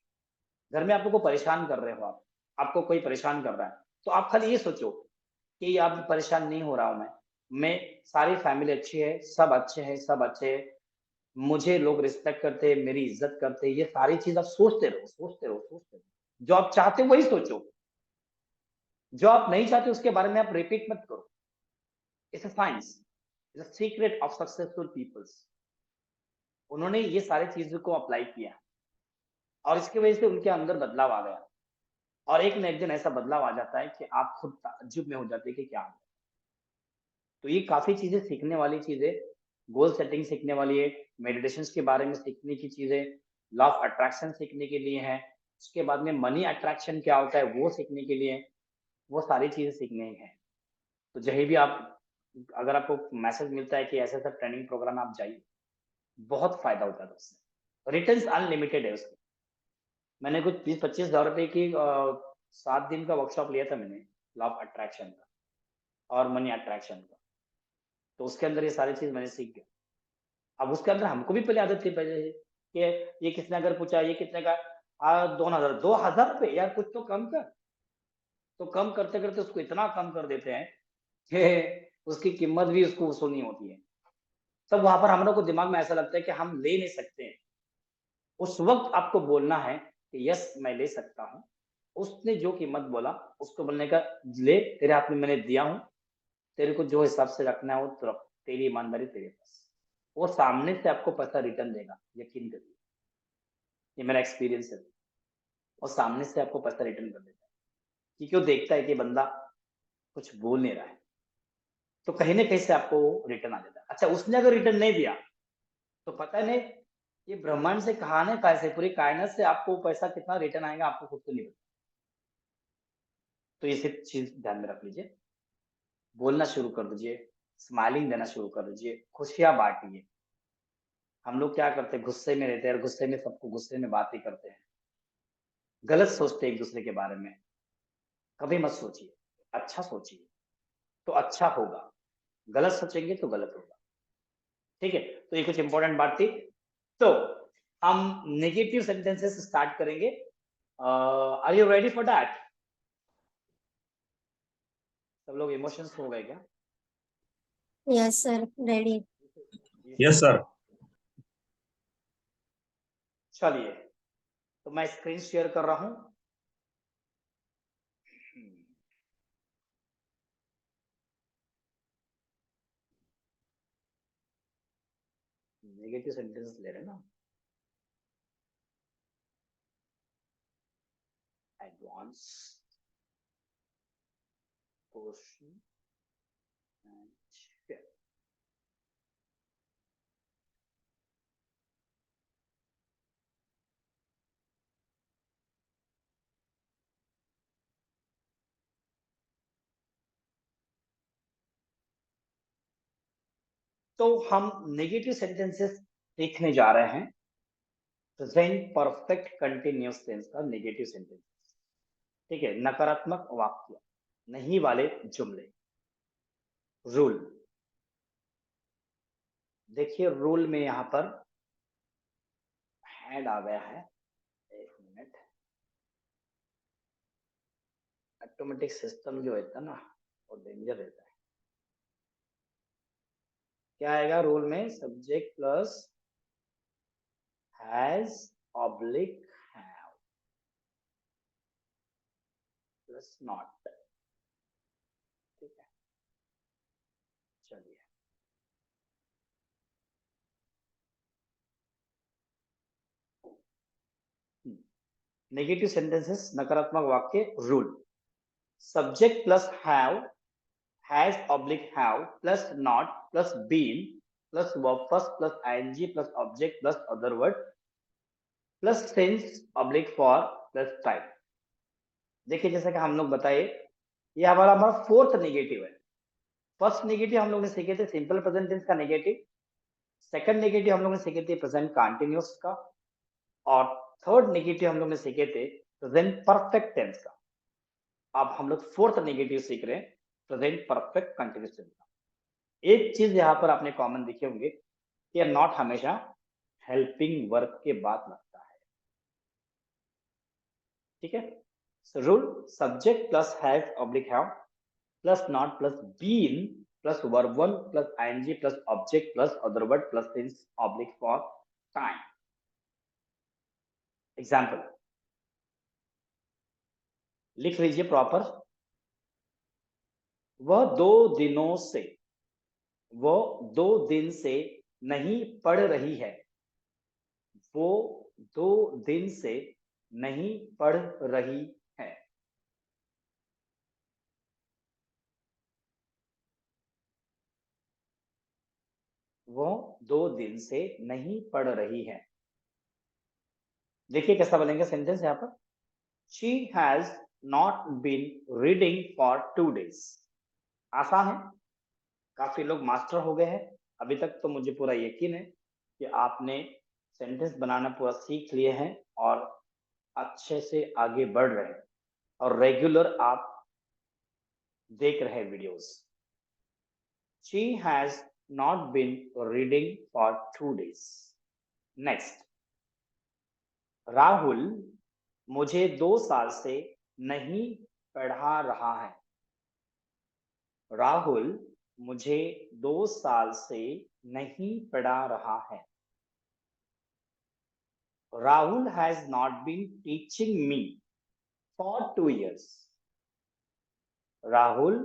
घर में आप लोग को परेशान कर रहे हो, आपको कोई परेशान कर रहा है, तो आप खाली ये सोचो कि आप परेशान नहीं हो रहा हूं मैं सारी फैमिली अच्छी है, सब अच्छे हैं, सब अच्छे हैं, मुझे लोग रिस्पेक्ट करते हैं, मेरी इज्जत करते हैं, ये सारी चीज आप सोचते रहो, सोचते रहो, सोचते रहो। जो आप चाहते हो वही सोचो, जो आप नहीं चाहते उसके बारे में आप रिपीट मत करो। It's a science, it's a secret of successful peoples. उन्होंने ये सारी चीजों को अप्लाई किया और इसकी वजह से उनके अंदर बदलाव आ गया, और एक न एक दिन ऐसा बदलाव आ जाता है कि आप खुद ताज्जुब में हो जाते हैं कि क्या हो गया। तो ये काफी चीजें सीखने वाली चीजें, गोल सेटिंग सीखने वाली है, मेडिटेशन के बारे में सीखने की चीजें, लॉ ऑफ अट्रैक्शन सीखने के लिए है, उसके बाद में मनी अट्रैक्शन क्या होता है वो सीखने के लिए, वो सारी चीजें सीखने ही है। तो जहीं भी आप, अगर आपको मैसेज मिलता है कि ऐसा ऐसा ट्रेनिंग प्रोग्राम आप जाइए, बहुत फायदा होता है उससे। रिटर्न्स अनलिमिटेड है उसके। मैंने कुछ 20-25 हजार रुपए की 7 दिन का वर्कशॉप लिया था मैंने, लॉ ऑफ अट्रैक्शन का और मनी अट्रैक्शन का। तो उसके अंदर ये सारी चीज मैंने सीख गया। अब उसके अंदर हमको भी पहले आदत थी पहले से कि ये किसने अगर पूछा ये कितने का, 2000 रुपए, यार कुछ तो कम कर। तो कम करते करते उसको इतना कम कर देते हैं कि उसकी कीमत भी उसको वसूलनी होती है। तब वहां पर हम लोग को दिमाग में ऐसा लगता है कि हम ले नहीं सकते हैं। उस वक्त आपको बोलना है कि यस मैं ले सकता हूँ। उसने जो कीमत बोला उसको बोलने का, ले तेरे हाथ में मैंने दिया हूँ, तेरे को जो हिसाब से रखना है वो तो रख, तेरी ईमानदारी तेरे पास। वो सामने से आपको पैसा रिटर्न देगा, यकीन करिए, ये मेरा एक्सपीरियंस है। वो सामने से आपको पैसा रिटर्न कर देता है क्योंकि वो देखता है कि बंदा कुछ बोल नहीं रहा है, तो कहीं ना कहीं से आपको रिटर्न आ जाता है। अच्छा, उसने अगर रिटर्न नहीं दिया तो पता नहीं ये ब्रह्मांड से कहा ना, कैसे पूरी कायनात से आपको पैसा कितना रिटर्न आएगा आपको खुद को नहीं पता। तो ये सिर्फ चीज ध्यान में रख लीजिए, बोलना शुरू कर दीजिए, स्माइलिंग देना शुरू कर दीजिए, खुशियां बांटिए। हम लोग क्या करते हैं, गुस्से में रहते हैं और गुस्से में सबको गुस्से में बातें करते हैं, गलत सोचते हैं एक दूसरे के बारे में। कभी मत सोचिए, अच्छा सोचिए तो अच्छा होगा, गलत सोचेंगे तो गलत होगा। ठीक है, तो ये कुछ इंपॉर्टेंट बात थी। तो हम नेगेटिव सेंटेंसेस स्टार्ट करेंगे। Are you ready for that? सब लोग इमोशंस हो गए क्या? Yes, sir. Ready. Yes, sir. चलिए, तो मैं स्क्रीन शेयर कर रहा हूं। नेगेटिव सेंटेंसेस ले रहे हैं ना, एडवांस पोर्शन एंड शेयर। तो हम नेगेटिव सेंटेंसेस देखने जा रहे हैं, प्रेजेंट परफेक्ट कंटिन्यूअस टेंस का नेगेटिव सेंटेंस। ठीक है, नकारात्मक वाक्य, नहीं वाले जुमले। रूल देखिए, रूल में यहाँ पर हैड आ गया है, एक मिनट। ऑटोमेटिक सिस्टम जो रहता है ना वो डेंजर रहता है। क्या आएगा रूल में? Subject plus has oblique have plus not. ठीक है, चलिए। नेगेटिव सेंटेंसेस, नकारात्मक वाक्य, rule. Subject plus have, has oblique have plus not plus been plus verb first plus ING plus object plus other word plus tense oblique for plus time. देखिए, जैसे कि हम लोग बताए, ये हमारा फोर्थ नेगेटिव है। फर्स्ट नेगेटिव हम लोग ने सीखे थे सिंपल प्रेजेंट टेंस का नेगेटिव, सेकंड नेगेटिव हम लोग ने सीखे थे प्रेजेंट कंटीन्यूअस का, और थर्ड नेगेटिव हम लोग ने सीखे थे प्रेजेंट परफेक्ट टेंस का। अब हम लोग फोर्थ नेगेटिव सीख रहे हैं, प्रेजेंट परफेक्ट कंटिन्यूस टेंस में। एक चीज यहाँ पर आपने कॉमन देखे होंगे कि नॉट हमेशा हेल्पिंग वर्ब के बाद लगता है। ठीक है, so rule subject plus have oblique have plus not plus been plus verb one plus ING plus object plus other word plus since oblique for time. Example लिख लीजिए प्रॉपर। वह 2 दिनों से, वो 2 दिन से नहीं पढ़ रही है। वो 2 दिन से नहीं पढ़ रही है। वो 2 दिन से नहीं पढ़ रही है। देखिए कैसा बनेगा सेंटेंस यहाँ पर। She has not been reading for 2 days। आसान है, काफी लोग मास्टर हो गए हैं अभी तक, तो मुझे पूरा यकीन है कि आपने सेंटेंस बनाना पूरा सीख लिए हैं और अच्छे से आगे बढ़ रहे हैं और रेगुलर आप देख रहे हैं videos. She has not been reading for 2 days। Next, Rahul मुझे 2 साल से नहीं पढ़ा रहा है। राहुल मुझे 2 साल से नहीं पढ़ा रहा है। Rahul has not been teaching me for 2 years। Rahul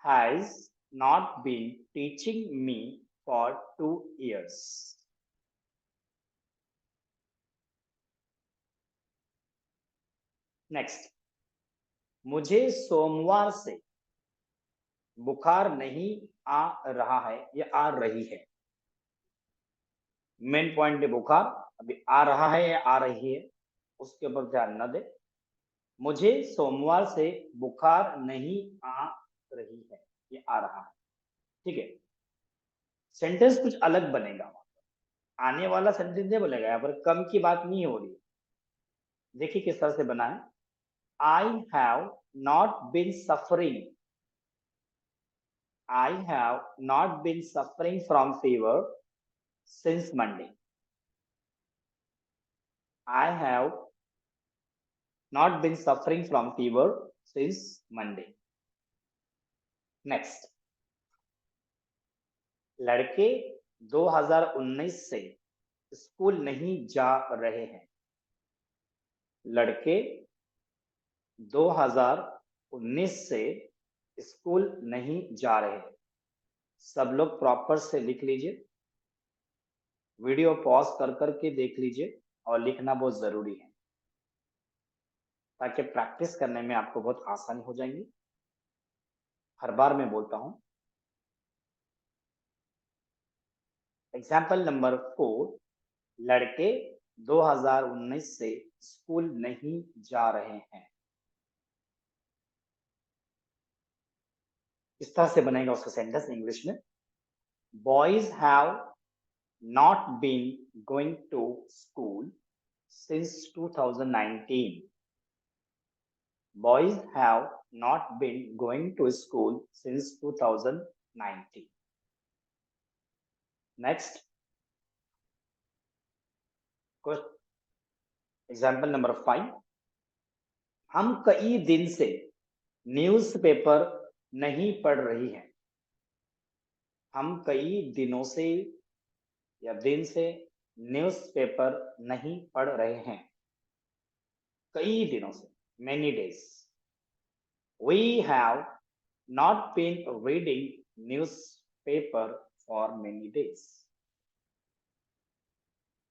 has not been teaching me for 2 years। Next, मुझे सोमवार से बुखार नहीं आ रहा है या आ रही है। मेन पॉइंट है बुखार, अभी आ रहा है या आ रही है उसके ऊपर ध्यान न दे। मुझे सोमवार से बुखार नहीं आ रही है, ये आ रहा है। ठीक है, सेंटेंस कुछ अलग बनेगा, आने वाला सेंटेंस नहीं बोलेगा, यहाँ पर कम की बात नहीं हो रही। देखिए किस तरह से बना है। I have not been suffering। I have not been suffering from fever since Monday। I have not been suffering from fever since Monday। Next, लड़के 2019 से स्कूल नहीं जा रहे हैं। लड़के 2019 से स्कूल नहीं जा रहे हैं। सब लोग प्रॉपर से लिख लीजिए, वीडियो पॉज कर करके देख लीजिए और लिखना बहुत जरूरी है ताकि प्रैक्टिस करने में आपको बहुत आसानी हो जाएगी। हर बार मैं बोलता हूं। एग्जाम्पल नंबर 4, लड़के 2019 से स्कूल नहीं जा रहे हैं। इस तरह से बनेगा उसका सेंटेंस इंग्लिश में। Boys have not been going to school since 2019। Boys have not been going to school since 2019। Next, example number 5, हम कई दिन से न्यूज़पेपर नहीं पढ़ रही हैं। हम कई दिनों से या दिन से न्यूज़पेपर नहीं पढ़ रहे हैं। कई दिनों से, many days। We have not been reading newspaper for many days।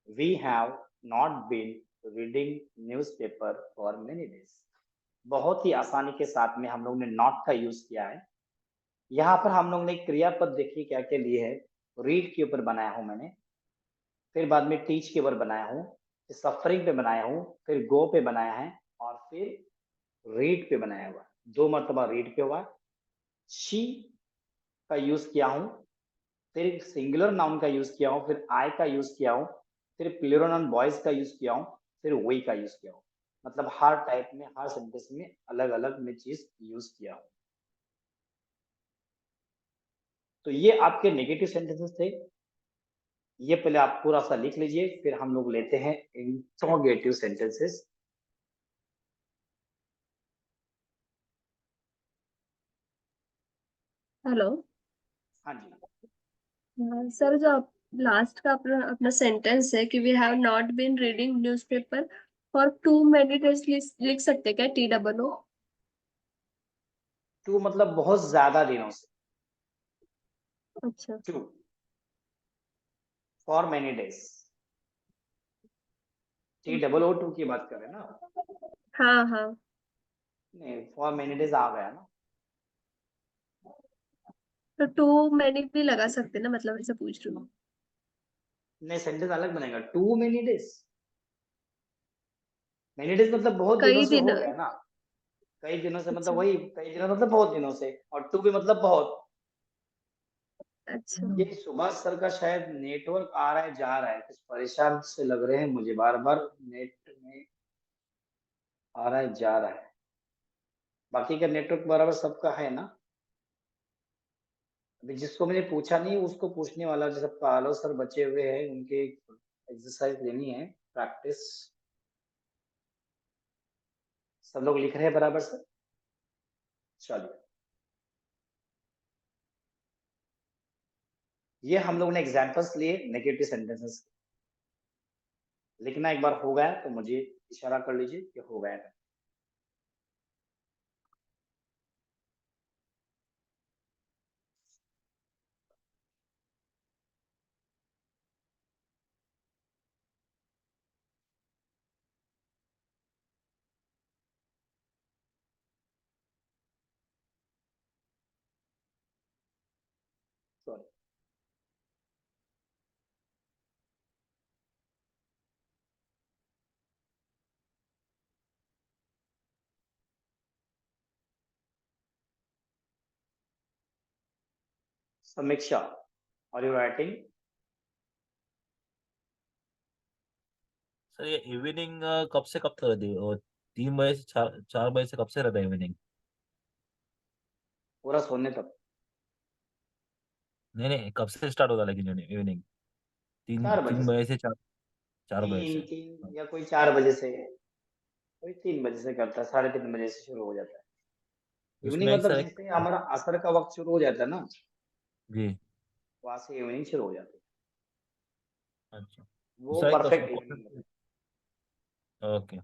We have not been reading newspaper for many days। बहुत ही आसानी के साथ में हम लोग ने नॉट का यूज किया है। यहाँ पर हम लोग ने क्रियापद देखिए क्या क्या लिए है। रीड के ऊपर बनाया हूं मैंने, फिर बाद में टीच के ऊपर बनाया हूं, फिर सफरिंग पे बनाया हूं, फिर गो पे बनाया है और फिर रीड पे बनाया हुआ। 2 मरतबा रीड पे हुआ। शी का यूज किया हूं, फिर सिंगुलर नाउन का यूज किया हूं, फिर आई का यूज किया हूं, फिर प्लूरल नाउन बॉयज का यूज किया हूं, फिर वी का यूज किया हूं। मतलब हर टाइप में, हर सेंटेंस में अलग अलग मैं चीज यूज किया हूँ। तो ये आपके नेगेटिव सेंटेंसेस थे। ये पहले आप पूरा सा लिख लीजिए, फिर हम लोग लेते हैं इंट्रोगेटिव सेंटेंसेस। हेलो। हाँ जी, सर, जो आप लास्ट का अपना अपना सेंटेंस है कि we have not been reading newspaper for 2 many days, लिख सकते क्या? TOO। टू मतलब बहुत ज्यादा दिनों से, अच्छा। Too for many days. TOO की बात कर रहे हैं ना? हाँ हाँ। नहीं, फॉर मेनी डेज आ गया ना। तो 2 many भी लगा सकते ना, मतलब ऐसे पूछ रही हूँ। नहीं, सेंटेंस अलग बनेगा। Too many days, many days मतलब बहुत दिनों कई से दिन। हो गया ना। कई दिनों से मतलब अच्छा। वही, कई दिनों मतलब बहुत दिनों से, और टू भी मतलब बहुत। अच्छा। ये सुभाष सर का शायद नेटवर्क आ रहा है जा रहा है, कुछ परेशान से लग रहे हैं मुझे, बार बार नेट में आ रहा है जा रहा है। बाकी का नेटवर्क बराबर सबका है ना? अभी जिसको मैंने पूछा नहीं उसको पूछने वाला, जैसे पालो सर बचे हुए हैं, उनके एक्सरसाइज लेनी है, प्रैक्टिस। सब लोग लिख रहे हैं बराबर से? चलिए, ये हम लोग ने एग्जांपल्स लिए नेगेटिव सेंटेंसेस। लिखना एक बार हो गया तो मुझे इशारा कर लीजिए कि हो गया है। सॉरी, समीक्षा, आर यू राइटिंग? सर ये इवनिंग कब से कब तक रहती है? और 3 बजे से 4 बजे से कब से रहता है इवनिंग? पूरा सोने तक। नहीं नहीं, कब से स्टार्ट होता है लेकिन इवनिंग? तीन 4 बजे तीन से, बजे से 4 बजे तीन से। तीन या कोई 4 बजे से, कोई 3 बजे से करता है, 3:30 बजे से शुरू हो जाता है। इवनिंग उसमें एक मतलब सर एक। जैसे हमारा असर का वक्त शुरू हो जाता है ना, जी। वहां से इवनिंग शुरू हो जाती अच्छा। है। वो दूसरा एक क्वेश्चन। परफेक्ट इवनिंग मतलब। ओके।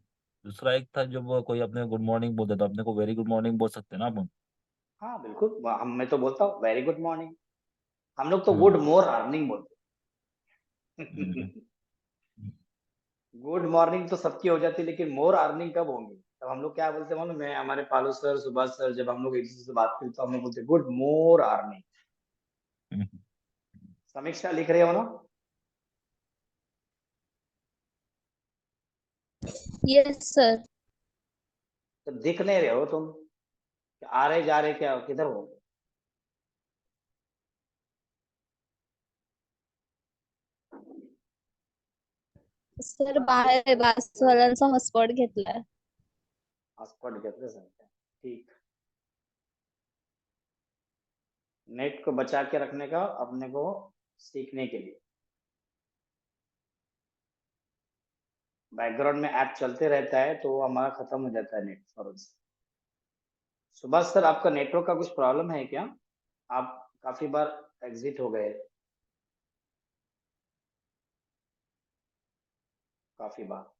दूसरा एक था, जब कोई अपने गुड मॉर्निंग बोलता था, अपने को वेरी गुड मॉर्निंग बोल सकते हैं ना अपन? हाँ बिल्कुल, हम, मैं तो बोलता हूँ वेरी गुड मॉर्निंग। हम लोग तो हम्म। गुड मोर अर्निंग बोलते हम्म। हैं। गुड मॉर्निंग तो सबकी हो जाती है, लेकिन मोर अर्निंग कब होंगी? तब हम लोग क्या बोलते हैं मालूम? मैं, हमारे पालू सर, सुभाष सर, जब हम लोग एक दूसरे से बात करते तो हम लोग बोलते गुड मोर अर्निंग। हम्म। समीक्षा लिख रहे हो ना? Yes sir. तो दिख नहीं रहे हो तुम, आ रहे जा रहे क्या, किधर हो? सर बाहेर आहे, बासवाल्यांचा हॉटस्पॉट घेतलाय. हॉटस्पॉट घेतले सर? ठीक। नेट को बचा के रखने का अपने को सीखने के लिए। बैकग्राउंड में ऐप चलते रहता है तो हमारा खत्म हो जाता है नेट फौरन से। सुभाष सर, आपका नेटवर्क का कुछ प्रॉब्लम है क्या? आप काफी बार एग्जिट हो गए, काफी बार।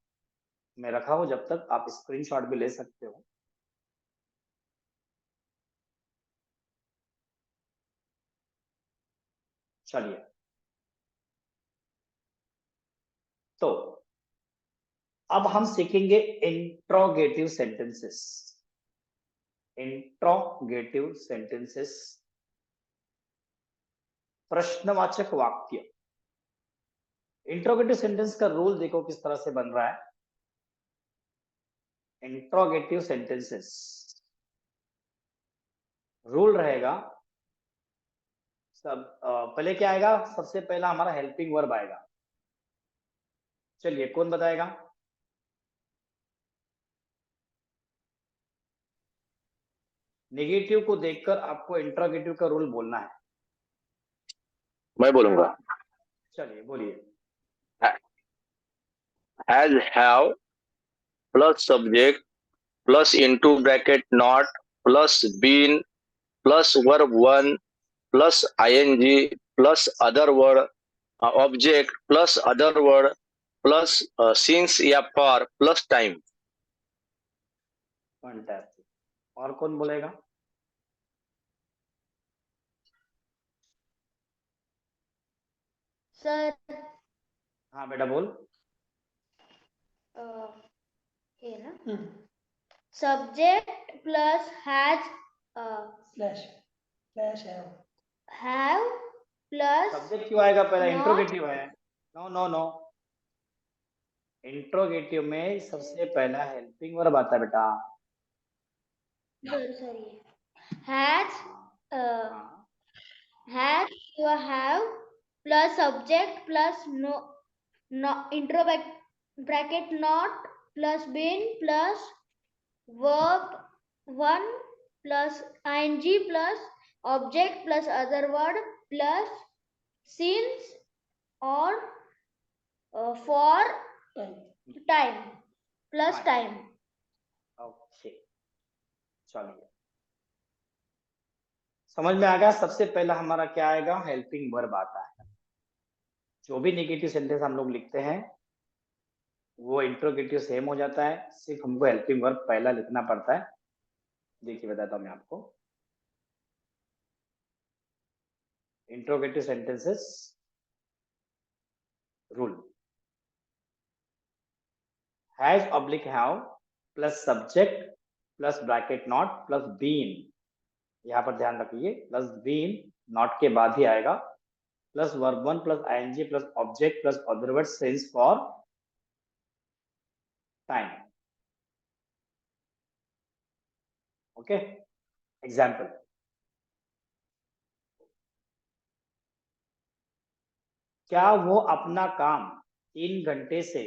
मैं रखा हूं, जब तक आप स्क्रीनशॉट भी ले सकते हो। चलिए, तो अब हम सीखेंगे इंट्रोगेटिव सेंटेंसेस। इंट्रोगेटिव सेंटेंसेस, प्रश्नवाचक वाक्य। इंट्रोगेटिव सेंटेंस का रूल देखो किस तरह से बन रहा है। इंट्रोगेटिव सेंटेंसेस रूल रहेगा, सब पहले क्या आएगा? सबसे पहला हमारा हेल्पिंग वर्ब आएगा। चलिए, कौन बताएगा? नेगेटिव को देखकर आपको इंट्रोगेटिव का रूल बोलना है। मैं बोलूंगा। चलिए बोलिए। Has, have plus subject plus into bracket not plus been plus verb one plus ING plus other word object plus other word plus since या फॉर प्लस टाइम। फैंटास्टिक। और कौन बोलेगा? सर हाँ बेटा बोल। ये ना subject plus has have plus subject क्यों आएगा पहले? not- इंट्रोगेटिव है। नो नो नो, इंट्रोगेटिव में सबसे पहला हेल्पिंग वर्ब आता है बेटा। सॉरी हैज हाँ, हैज या have plus subject plus no intro bracket not plus been plus verb one plus ING plus object plus other word plus since और for time plus Fine. Time. Okay चलिए, समझ में आ गया। सबसे पहला हमारा क्या आएगा? हेल्पिंग वर्ब आता है। जो भी नेगेटिव सेंटेंस हम लोग लिखते हैं वो इंट्रोगेटिव सेम हो जाता है, सिर्फ हमको हेल्पिंग वर्ब पहला लिखना पड़ता है। देखिए बताता हूं मैं आपको। Interrogative sentences rule: has oblique have plus subject plus bracket not plus been, यहाँ पर ध्यान रखिए प्लस बीन नॉट के बाद ही आएगा, plus verb one plus ING plus object plus other word since for time. Okay, example: क्या वो अपना काम 3 घंटे से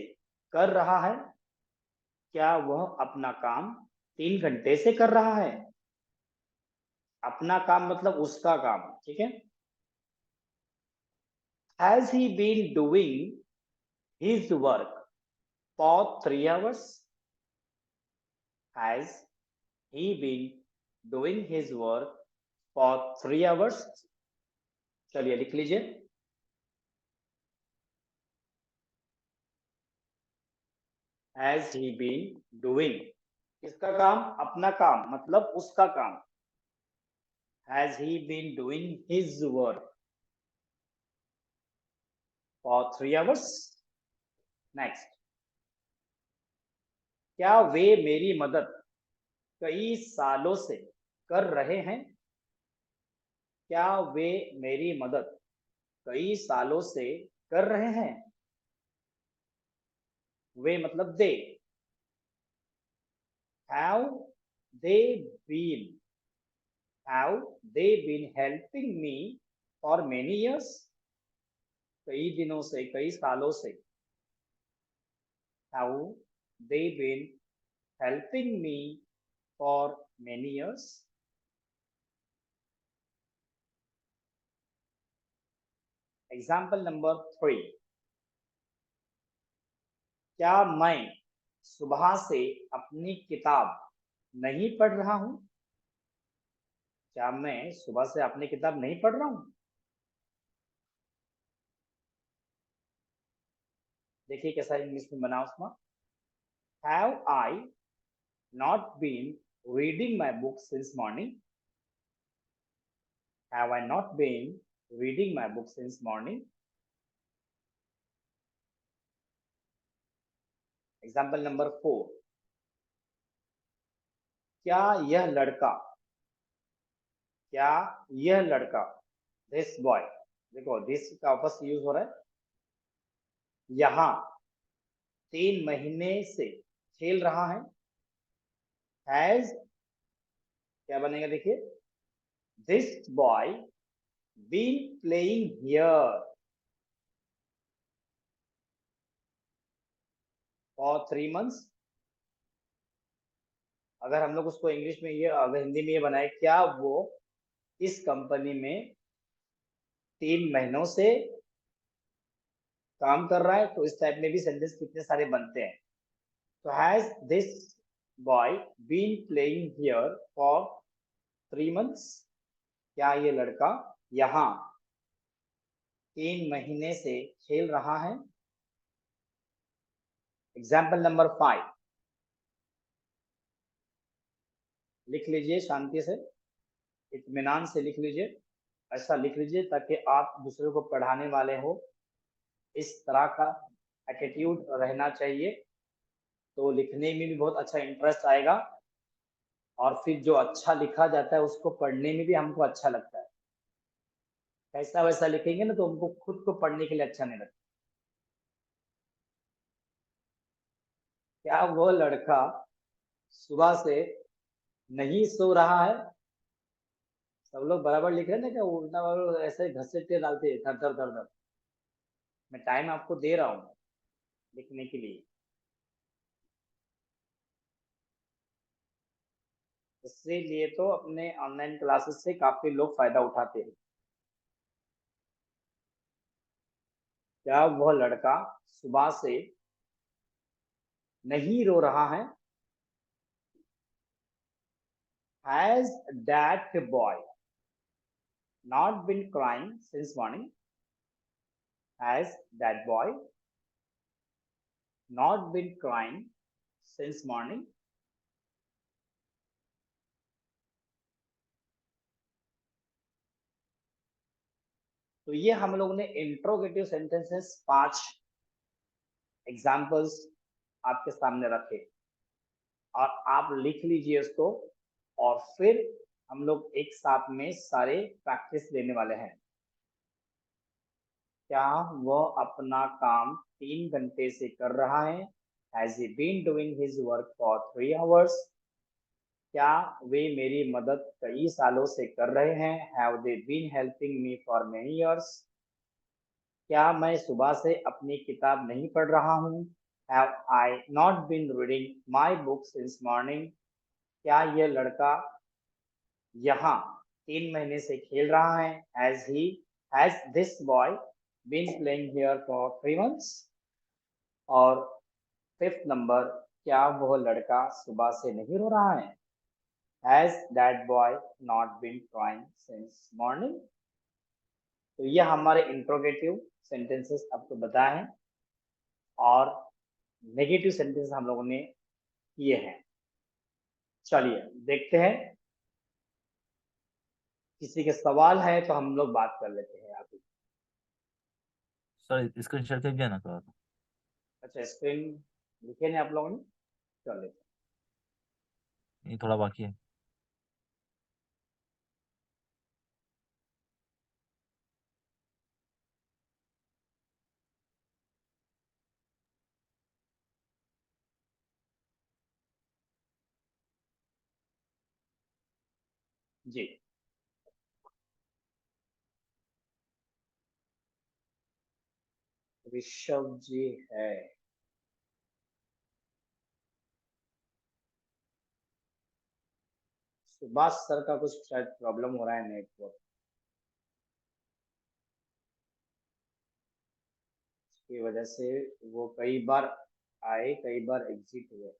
कर रहा है? क्या वह अपना काम 3 घंटे से कर रहा है? अपना काम मतलब उसका काम, ठीक है। Has he been doing his work for 3 hours? Has he been doing his work for 3 hours? चलिए लिख लीजिए। हैज ही बीन डूइंग, किसका काम? अपना काम मतलब उसका काम। Has he been doing his work for 3 hours? Next, क्या वे मेरी मदद कई सालों से कर रहे हैं? क्या वे मेरी मदद कई सालों से कर रहे हैं? वे मतलब दे। Have they been, have they been helping me for many years? कई दिनों से, कई सालों से। Have they been helping me for many years? Example number 3, क्या मैं सुबह से अपनी किताब नहीं पढ़ रहा हूं? क्या मैं सुबह से अपनी किताब नहीं पढ़ रहा हूं? देखिए कैसा इंग्लिश में बना उसमें। Have I not been reading my book since morning? Have I not been reading my book since morning? Example number 4, क्या यह लड़का, क्या यह लड़का, दिस बॉय, देखो दिस का वापस यूज हो रहा है, यहाँ 3 महीने से खेल रहा है? हैज क्या बनेगा? देखिए this boy been playing here for 3 months? अगर हम लोग उसको इंग्लिश में ये, अगर हिंदी में ये बनाए, क्या वो इस कंपनी में 3 महीनों से काम कर रहा है, तो इस टाइप में भी सेंटेंस कितने सारे बनते हैं। तो has this boy been playing here for 3 months, क्या ये लड़का यहाँ 3 महीने से खेल रहा है। एग्जाम्पल नंबर 5, लिख लीजिए शांति से, इत्मीनान से लिख लीजिए, ऐसा लिख लीजिए ताकि आप दूसरे को पढ़ाने वाले हो, इस तरह का एटीट्यूड रहना चाहिए, तो लिखने में भी बहुत अच्छा इंटरेस्ट आएगा और फिर जो अच्छा लिखा जाता है उसको पढ़ने में भी हमको अच्छा लगता है। ऐसा वैसा लिखेंगे ना तो हमको खुद को पढ़ने के लिए अच्छा नहीं लगता। क्या वो लड़का सुबह से नहीं सो रहा है। सब लोग बराबर लिख रहे हैं ना, क्या उल्टा बराबर ऐसे घसीटते डालते धर धर धर धर। मैं टाइम आपको दे रहा हूँ लिखने के लिए, इसीलिए तो अपने ऑनलाइन क्लासेस से काफी लोग फायदा उठाते हैं। क्या वह लड़का सुबह से नहीं रो रहा है। Has that boy not been crying since morning? Has that boy not been crying since morning? तो ये हम लोग ने इंट्रोगेटिव सेंटेंसेस 5 एग्जाम्पल्स आपके सामने रखे और आप लिख लीजिए उसको, और फिर हम लोग एक साथ में सारे प्रैक्टिस लेने वाले हैं। क्या वह अपना काम 3 घंटे से कर रहा है। Has he been doing his work for 3 hours? क्या वे मेरी मदद कई सालों से कर रहे हैं। Have they been helping me for many years? क्या मैं सुबह से अपनी किताब नहीं पढ़ रहा हूँ। Have I not been reading my book since morning? क्या यह लड़का यहाँ 3 महीने से खेल रहा है। Has this boy been playing here for 3 months? और 5th नंबर, क्या वह लड़का सुबह से नहीं रो रहा है। Has that boy not been crying since morning? तो ये हमारे इंट्रोगेटिव सेंटेंसेस आपको बताए हैं और नेगेटिव सेंटेंस हम लोगों ने किए हैं। चलिए देखते हैं, किसी के सवाल है तो हम लोग बात कर लेते हैं। अभी सर स्क्रीन शेयर कर दिया ना सर। अच्छा, स्क्रीन लिखे नहीं आप लोगों ने, कर लेते हैं। ये थोड़ा बाकी है। जी ऋषभ जी है। सुभाष सर का कुछ शायद प्रॉब्लम हो रहा है नेटवर्क की वजह से, वो कई बार आए कई बार एग्जिट हुए।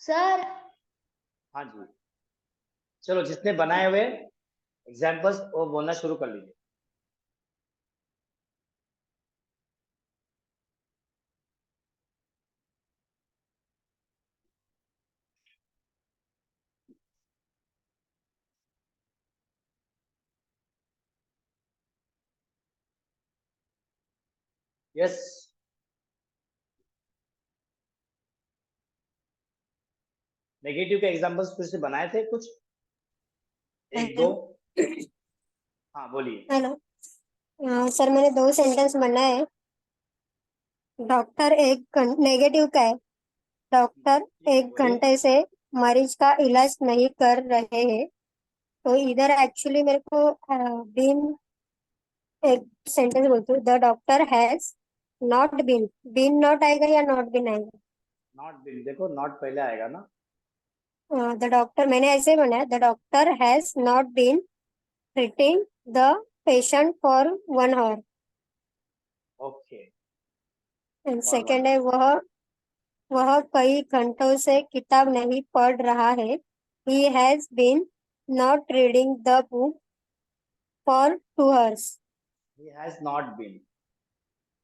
सर हाँ जी, चलो जिसने बनाए हुए एग्जाम्पल्स वो बोलना शुरू कर लीजिए। यस, नेगेटिव के एग्जाम्पल्स फिर से बनाए थे कुछ, एक दो। हाँ बोलिए। हेलो सर, मैंने 2 सेंटेंस बनाए हैं। डॉक्टर नेगेटिव का है। डॉक्टर ठीक है, 1 बोलिए। घंटे से मरीज का इलाज नहीं कर रहे हैं। तो इधर एक्चुअली मेरे को बीन एक सेंटेंस बोलती हूँ, the doctor has not been not आएगा या नॉट बीन आएगा? नॉट बिन, देखो नॉट पहले आएगा ना। द डॉक्टर, मैंने ऐसे बनाया, the doctor has not been treating the patient for 1 hour। Okay, and for second 1 है, hour। वह कई घंटों से किताब नहीं पढ़ रहा है। He has been not reading the book for 2 hours। He has not been,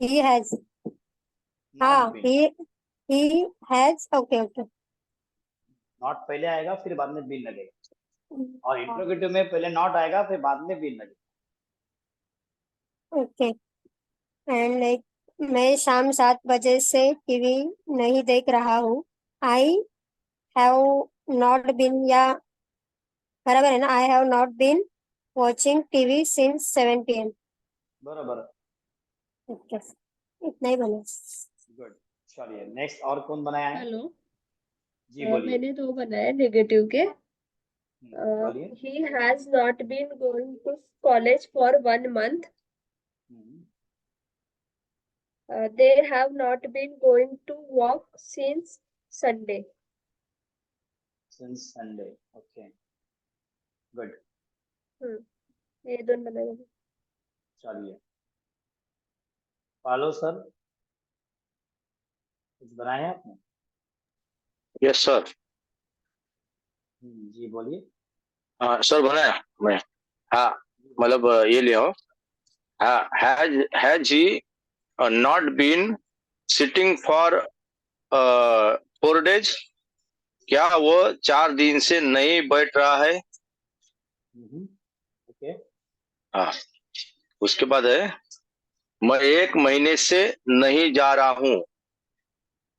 He has, not हाँ, been। he has, okay, okay। Not पहले आएगा फिर बाद में बिन लगेगा, और इंट्रोगेटिव में पहले नॉट आएगा फिर बाद में बिन लगेगा। ओके। एंड लाइक, मैं शाम 7 बजे से टीवी नहीं देख रहा हूँ। आई हैव नॉट बीन, या बराबर है ना, I have not been watching TV since 7 PM। बराबर, ओके, इतना ही बना। गुड। चलिए नेक्स्ट, और कौन बनाया है? हेलो, जी बोलिए। मैंने 2 बनाए नेगेटिव के। बोलिए। he has not been going to college for 1 month। they have not been going to work since Sunday। Since Sunday, okay, good. ये 2 बनाए। चलिए, पालो सर, कुछ बनाया है आपने? Yes sir. जी बोलिए। हाँ सर बनाया मैं। हाँ मतलब ये ले आओ। हाँ, has he not been sitting for 4 days? क्या वो 4 दिन से नहीं बैठ रहा है? ओके। हाँ, उसके बाद है, मैं 1 महीने से नहीं जा रहा हूँ।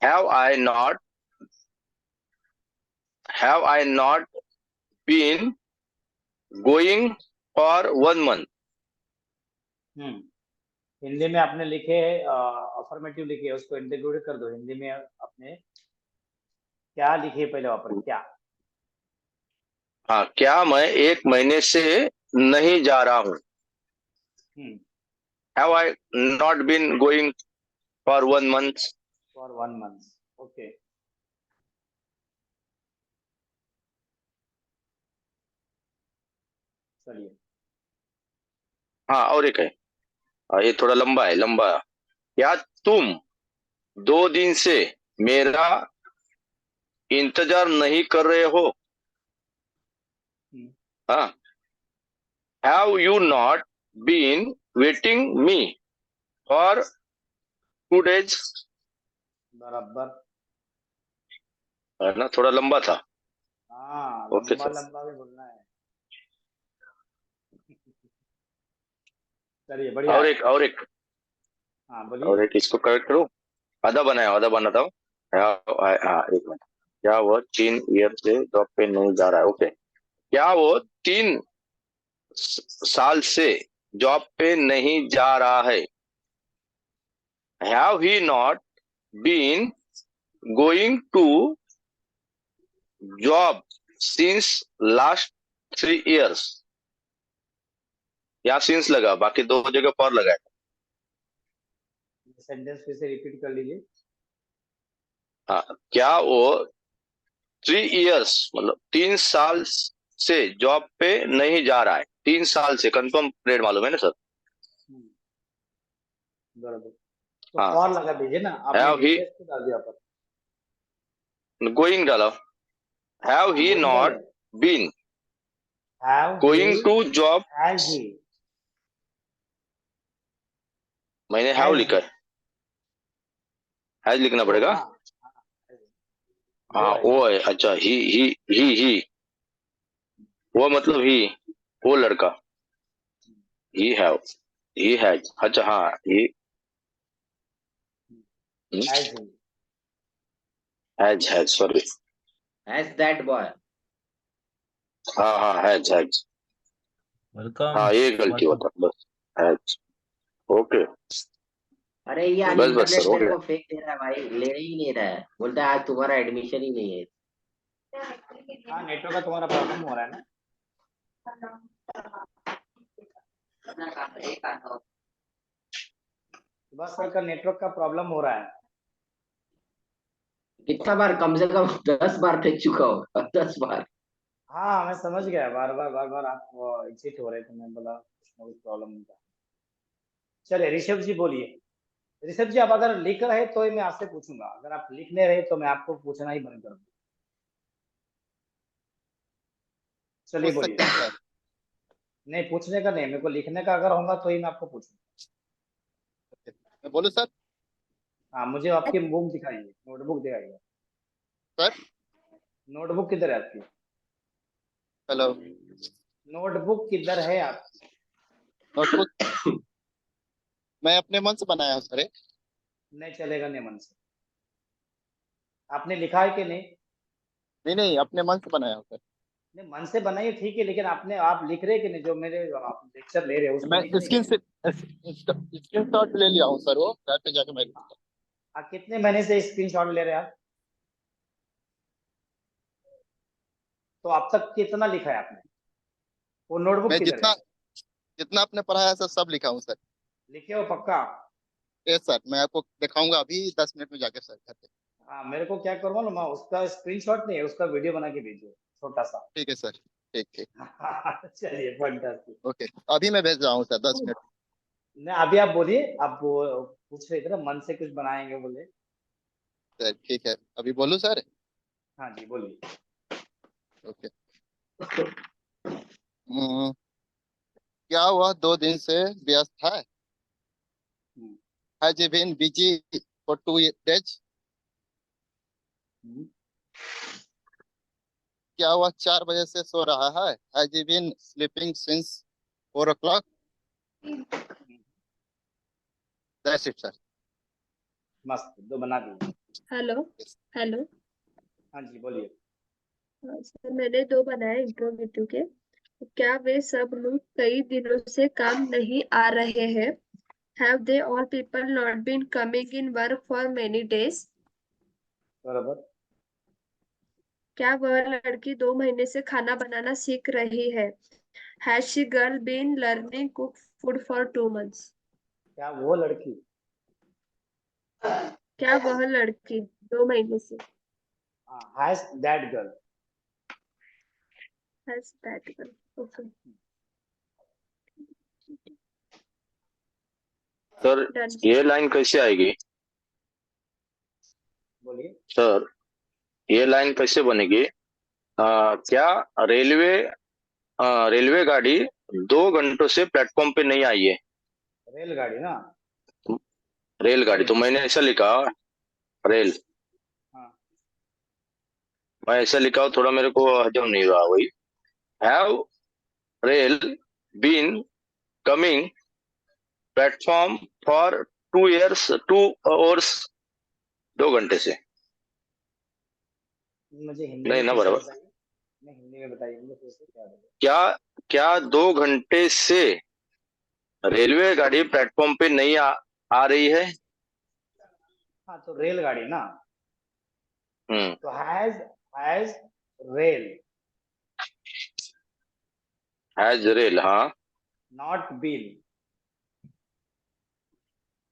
Have I not been going for 1 month? Hindi में आपने लिखे अफर्मेटिव लिखे है, उसको इंटीग्रेट कर दो। हिंदी में आपने क्या लिखे पहले वहां पर, क्या? हाँ, क्या मैं 1 महीने से नहीं जा रहा हूँ। Have I not been going for 1 month? For 1 month, okay. चलिए। हाँ, और एक है, ये थोड़ा लंबा है, लंबा। क्या तुम 2 दिन से मेरा इंतजार नहीं कर रहे हो? हाँ, have you not been waiting me for 2 days? बराबर, है ना, थोड़ा लंबा था। हाँ, ओके लंबा सर। लंबा भी बोलना है। चलिए, बढ़िया और है। एक, और एक, हाँ बोलिए। और एक, इसको करेक्ट करो। आधा बनाता हूँ। हाँ, 1 मिनट। क्या वो 3 ईयर से जॉब पे नहीं जा रहा है? ओके। क्या वो 3 साल से जॉब पे नहीं जा रहा है? Have he not been going to job since last 3 years? यहाँ सिंस लगा, बाकी 2 जगह पर लगा है। सेंटेंस फिर से रिपीट कर लीजिए। हाँ, क्या वो 3 years मतलब 3 साल से जॉब पे नहीं जा रहा है? 3 साल से, कंफर्म पीरियड मालूम है ना सर? बराबर, तो हाँ, फॉर लगा दीजिए ना, आपने हैव ही डिटेल्स को डाल दिया पर। गोइंग डाला। हैव ही गोइंग नॉट डाले, been have going he, to job? Has he, मैंने हैव हैज लिखा ही। है, हैज लिखना ओ पड़ेगा। हाँ, हाँ, वो है। अच्छा, ही वो मतलब ही, वो लड़का। He have, he has. अच्छा हाँ, he has he, has, sorry. As that boy। हाँ, हैज। वेलकम। हाँ, ये गलती होता बस, हैज। ओके, अरे ये बस सर, अनइंटरनेट हो मेरे गया। को फेक दे रहा है भाई, ले ही नहीं रहा है, बोलता है आज तुम्हारा एडमिशन ही नहीं है। हाँ, नेटवर्क का तुम्हारा प्रॉब्लम हो रहा है ना। बस सर का नेटवर्क का प्रॉब्लम हो रहा है। कितना बार, कम से कम 10 बार फेंक चुका हो, 10 बार। हाँ, मैं समझ गया, बार बार आप एग्जिट हो रहे थे, मैं बोला कुछ ना कुछ प्रॉब्लम होगा। चलिए ऋषभ जी बोलिए। ऋषभ जी, आप अगर लिख रहे तो मैं आपसे पूछूंगा, अगर आप लिखने रहे तो मैं आपको पूछना ही बंद कर दूंगा। चलिए पूछ बोलिए। सकते हैं सर। नहीं, पूछने का नहीं, मेरे को लिखने का अगर होगा तो ही मैं आपको पूछूंगा। मैं बोलूँ सर? हाँ, मुझे आपकी बुक दिखाइए, नोटबुक दिखाइए। सर नोटबुक किधर है आपकी? हेलो, नोटबुक किधर है आपकी? नोटबुक मैं अपने मन से बनाया हूँ सर। नहीं चलेगा, नहीं मन से। आपने लिखा है कि नहीं? नहीं नहीं, अपने मन से बनाया हूँ सर। नहीं, मन से बनाइए ठीक है, लेकिन आप लिख रहे कि नहीं? जो मेरे आप लेक्चर ले रहे हो उसको मैं लिख रहे कि स्क्रीन नहीं? से स्क्रीन शॉट ले लिया हूँ सर, वो घर पे जाके मैं लिखूंगा। आप कितने महीने से स्क्रीनशॉट ले रहे हैं आप? तो अब तक कितना लिखा है आपने? वो नोटबुक मैं किधर है? जितना जितना आपने पढ़ाया सर सब लिखा हूँ सर। लिखे हो पक्का? यस सर, मैं आपको दिखाऊंगा अभी 10 मिनट में जाके सर घर पे। हाँ, मेरे को क्या करूँगा ना, मैं उसका स्क्रीनशॉट नहीं है, उसका वीडियो बना के भेजिए छोटा सा। ठीक है सर, ठीक ठीक। चलिए, फंटास्टिक। ओके, अभी मैं भेज रहा हूँ सर 10 मिनट। नहीं, अभी आप बोलिए, आप पूछ रहे थे ना मन से कुछ बनाएंगे बोले। सर ठीक है, अभी बोलूँ सर? हाँ जी, बोलिए। ओके। क्या हुआ 2 दिन से व्यस्त है? हम्म, Has he been busy for 2 days? हम्म, क्या हुआ 4 बजे से सो रहा है? Has he been sleeping since 4 o'clock? That's it sir. मस्त, दो बना दिए। हेलो। हेलो। हाँ जी, बोलिए। सर, मैंने 2 बनाए इंट्रोगेटिव के। क्या वे सब लोग कई दिनों से काम नहीं आ रहे हैं? Have they all people not been coming in work for many days? बराबर। क्या वह लड़की 2 महीने से खाना बनाना सीख रही है? Has she girl been learning cook food for 2 months? क्या वो लड़की? क्या वह लड़की 2 महीने से? Has that girl. Has that girl? Okay, sir done. ये लाइन कैसे आएगी? बोलिए। सर ये लाइन कैसे बनेगी? क्या रेलवे रेलवे गाड़ी 2 घंटों से प्लेटफॉर्म पे नहीं आई है? रेलगाड़ी ना। रेलगाड़ी तो ट्रेन। मैंने ऐसा लिखा, रेल। हाँ। मैं ऐसा लिखा हूँ, थोड़ा मेरे को हजम नहीं रहा वही। Have rail been coming platform for 2 years 2 hours, 2 घंटे से। मुझे हिंदी नहीं में ना फिर से बराबर। बताइए। नहीं, हिंदी में बताइए मुझे फिर से, क्या बोले? क्या क्या 2 घंटे से रेलवे गाड़ी प्लेटफॉर्म पे नहीं आ रही है? हाँ, तो रेलगाड़ी ना। हम्म। तो हैज रेल हैज रेल, हाँ। Not been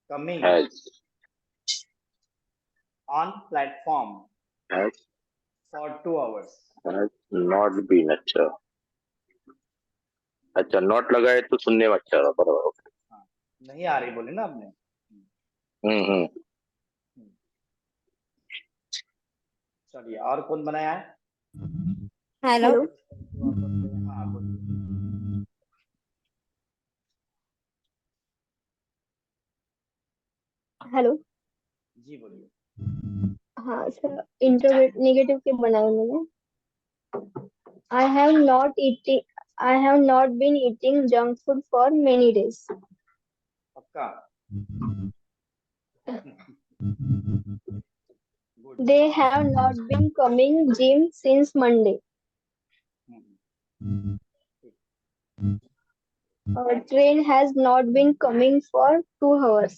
coming has on platform has for 2 hours। Not been. अच्छा अच्छा, नॉट लगा है तो सुनने में अच्छा रहा, बराबर। हाँ, नहीं आ रही बोले ना आपने। हम्म। चलिए, और कौन बनाया है? हेलो। हेलो। हाँ, बोलिए। हेलो। जी बोलिए। हाँ सर, इंटरोगेटिव के बनाए मैंने। I have not been eating junk food for many days. पक्का? Good. They have not been coming gym since Monday. Our train has not been coming for 2 hours.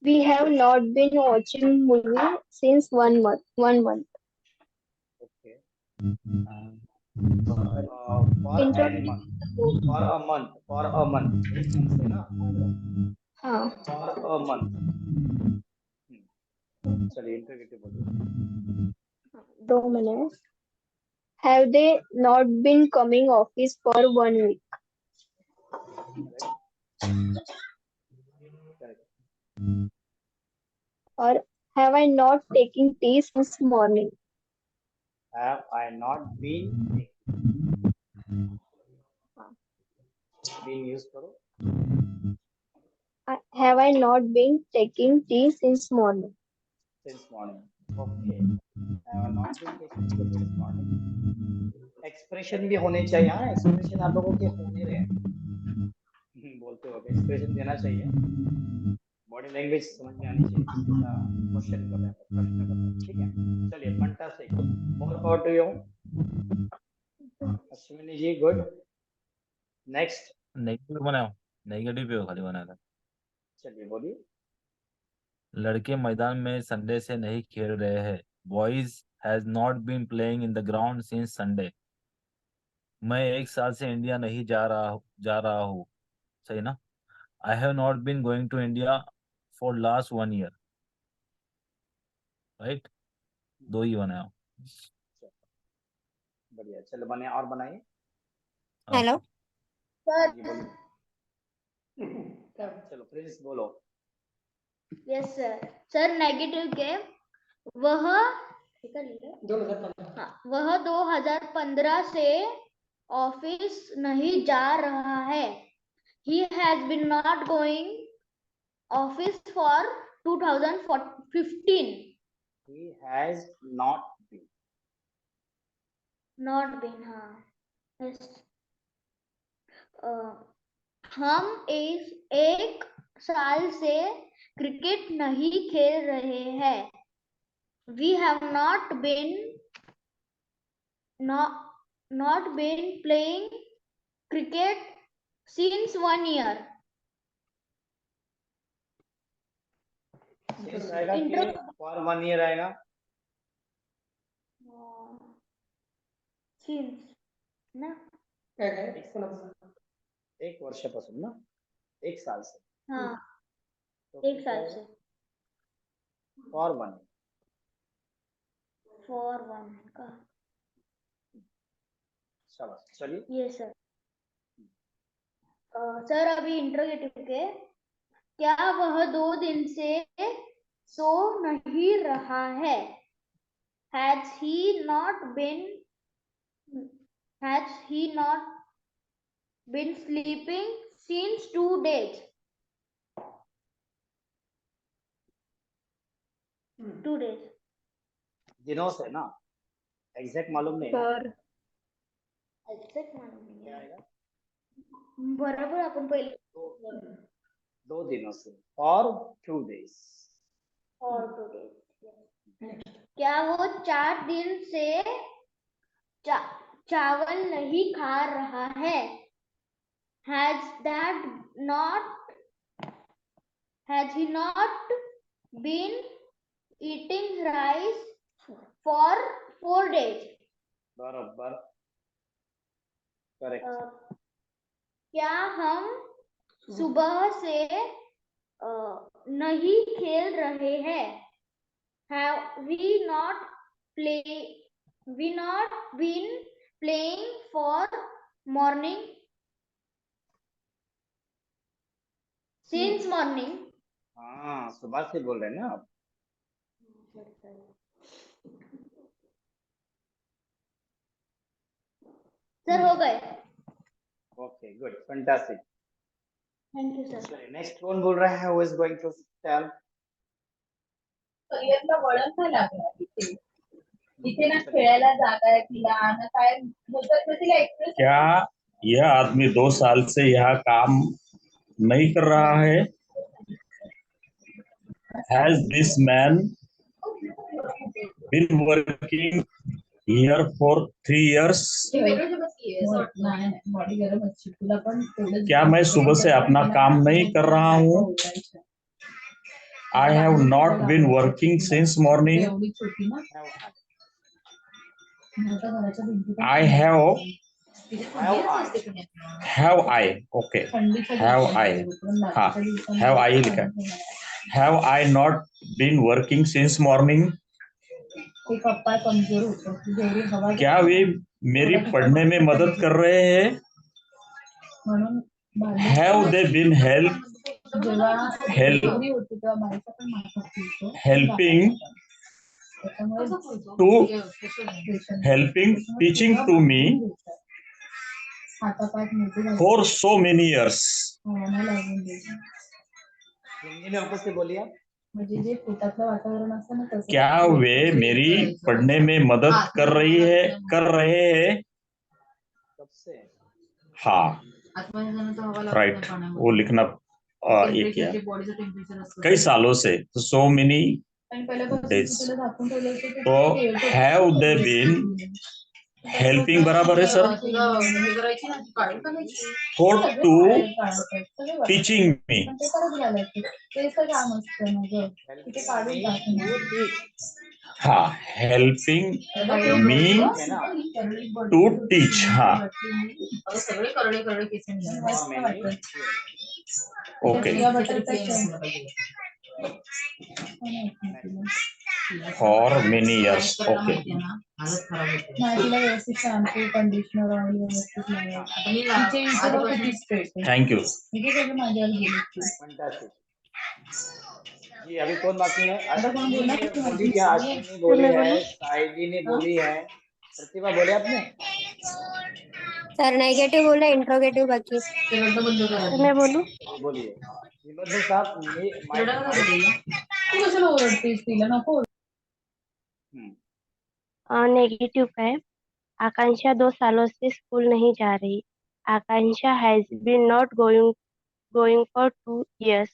We have not been watching movie since 1 month. 1 month. Okay. For Intro- a month. For a month. For a month. एक month से ना. हाँ. For a month. चलिए इंटरगेटिव बोलिए. 2 minutes. Have they not been coming office for 1 week? Correct. Or have I not taken tea since morning? Have I not been use करो. Have I not been taking tea since morning? Since morning. Okay. Have I not been taking tea since morning. Expression भी होने चाहिए. हाँ, एक्सप्रेशन आप लोगों के होने रहे बोलते हो एक्सप्रेशन देना चाहिए. बॉडी लैंग्वेज समझ में आनी चाहिए. क्वेश्चन कर रहे हैं, प्रश्न कर रहे हैं. ठीक है, चलिए fantastic. More power to you Ashwini ji. Good. Next. Negative बनाओ. नेगेटिव पे खाली बनाना. चलिए बोलिए. लड़के मैदान में संडे से नहीं खेल रहे हैं. Boys has not been playing in the ground since Sunday. मैं 1 साल से इंडिया नहीं जा रहा हूँ. सही ना. I have not been going to India for last 1 year. Right. 2 ही बनाओ. बढ़िया. चलो बने और बनाइए. Hello sir. चलो प्लीज बोलो. Yes sir. सर नेगेटिव के वह 2015 से ऑफिस नहीं जा रहा है. He has been not going office for 2015. He has not been. Not been. हाँ. Yes. हम एक साल से क्रिकेट नहीं खेल रहे हैं. We have not been playing cricket since 1 year. Since आएगा कि for 1 year आएगा. Since ना. एक वर्षापासून ना. 1 साल से. हाँ. तो 1 साल से. For 1 year. For 1 का. शाबाश. चलिए. ये सर. सर अभी इंट्रोगेटिव के क्या वह 2 दिन से सो नहीं रहा है. Has he not been sleeping since 2 days? 2 days. दिनों से ना. एग्जैक्ट मालूम नहीं. एग्जैक्ट मालूम नहीं क्या है. आएगा. बराबर अपन पहले 2 दिनों से. For 2 days. और 2 days. क्या वो 4 दिन से चावल नहीं खा रहा है. Has he not been eating rice for 4 days? बराबर. करेक्ट. क्या हम सुबह से नहीं खेल रहे हैं. Have we not been playing for morning since morning? हाँ, सुबह से बोल रहे हैं ना आप. सर हो गए. Okay good. Fantastic. Thank you sir. Next कौन बोल रहा है. Who is going to tell. करिअरला वळण नाही लागलं तिथे. इथे ना खेळायला जागा आहे तिला ना काय बोलतात ना तिला एक्सप्रेस. क्या यह आदमी 2 साल से यह काम नहीं कर रहा है. Has this man been working here for 3 years? क्या मैं सुबह से अपना काम नहीं कर रहा हूँ. I have not been working since morning. एवढी छोटी ना आता घराच्या भिंती पण I have तिथे थंडीच असते की नाही? have I okay थंडीच्या have I दिवसांमध्ये पण हा बाकीच्या दिवसांमध्ये have I पाणी लिखा नाही. have I not been working since morning. ते कप्पा कमजोर होतो जेवढी हवा क्या वे मेरी पढ़ने में मदद कर रहे हैं. म्हणून Have they been जेव्हा help डिलिव्हरी होते तेव्हा बाईचा पण माथा फिरतो. helping त्याच्यामुळे to helping teaching to me हातापाय मोठे झाले. for so many years. हवाना लागून द्यायचं. हिंदी में वापस से बोलिए आप. म्हणजे जे पोटातलं वातावरण असतं ना तसं क्या वे मेरी पढ़ने में मदद कर रहे हैं. कब से. हाँ आत्महत्या झालं तर हवा लागत राइट नाही पाण्यामध्ये. वो लिखना ये किया टेम्परेचर बॉडीचं टेम्परेचर असतं. कई सालों से so many आणि पहिल्यापासून days. तिला झाकून ठेवलं होतं ते तो तेल होतं. have they been helping बराबर है सर हे करायची ना ती काढून टाकायची. for सगळे to बाहेर काढतात. सगळे बाहेर. teaching me. पण ते परत घालायचे. ते सगळं काम असतं माझं. की ते काढून टाकणं. हाँ helping me to teach. हाँ सगळे करडे करडे case okay butter for many years. Okay तिला व्यवस्थित शॅम्पू कंडिशनर ऑइल व्यवस्थित लावायचं. thank you. माझ्यावर गेली. फंटास्टिक. जी अभी कौन बाकी है. आता कोण बोलला की बोली है, आश्विनी बोली है, साइडी ने बोली है, प्रतिभा बोले आपने. सर नेगेटिव्ह बोला इंट्रोगेटिव्ह बाकी. तो मैं बोलूं. बोलिए. विमर्शन साहब तू कशाला ओरडतेस तिला नको. नेगेटिव का है. आकांक्षा 2 सालों से स्कूल नहीं जा रही. Akanksha has been not going for 2 years.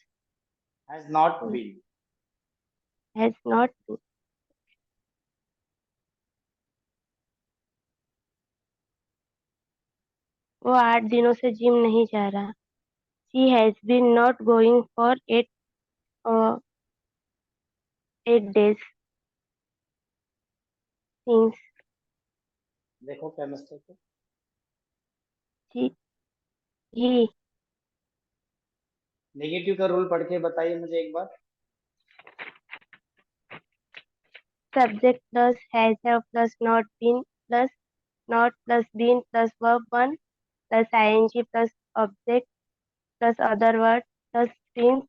Has not been. Has not. वो 8 दिनों से जिम नहीं जा रहा. She has been not going for 8 days since. देखो क्या मिस्टेक है. ही नेगेटिव का रूल पढ़ के बताइए मुझे एक बार. subject plus has have plus not been plus verb 1 plus ing plus object plus other word plus strings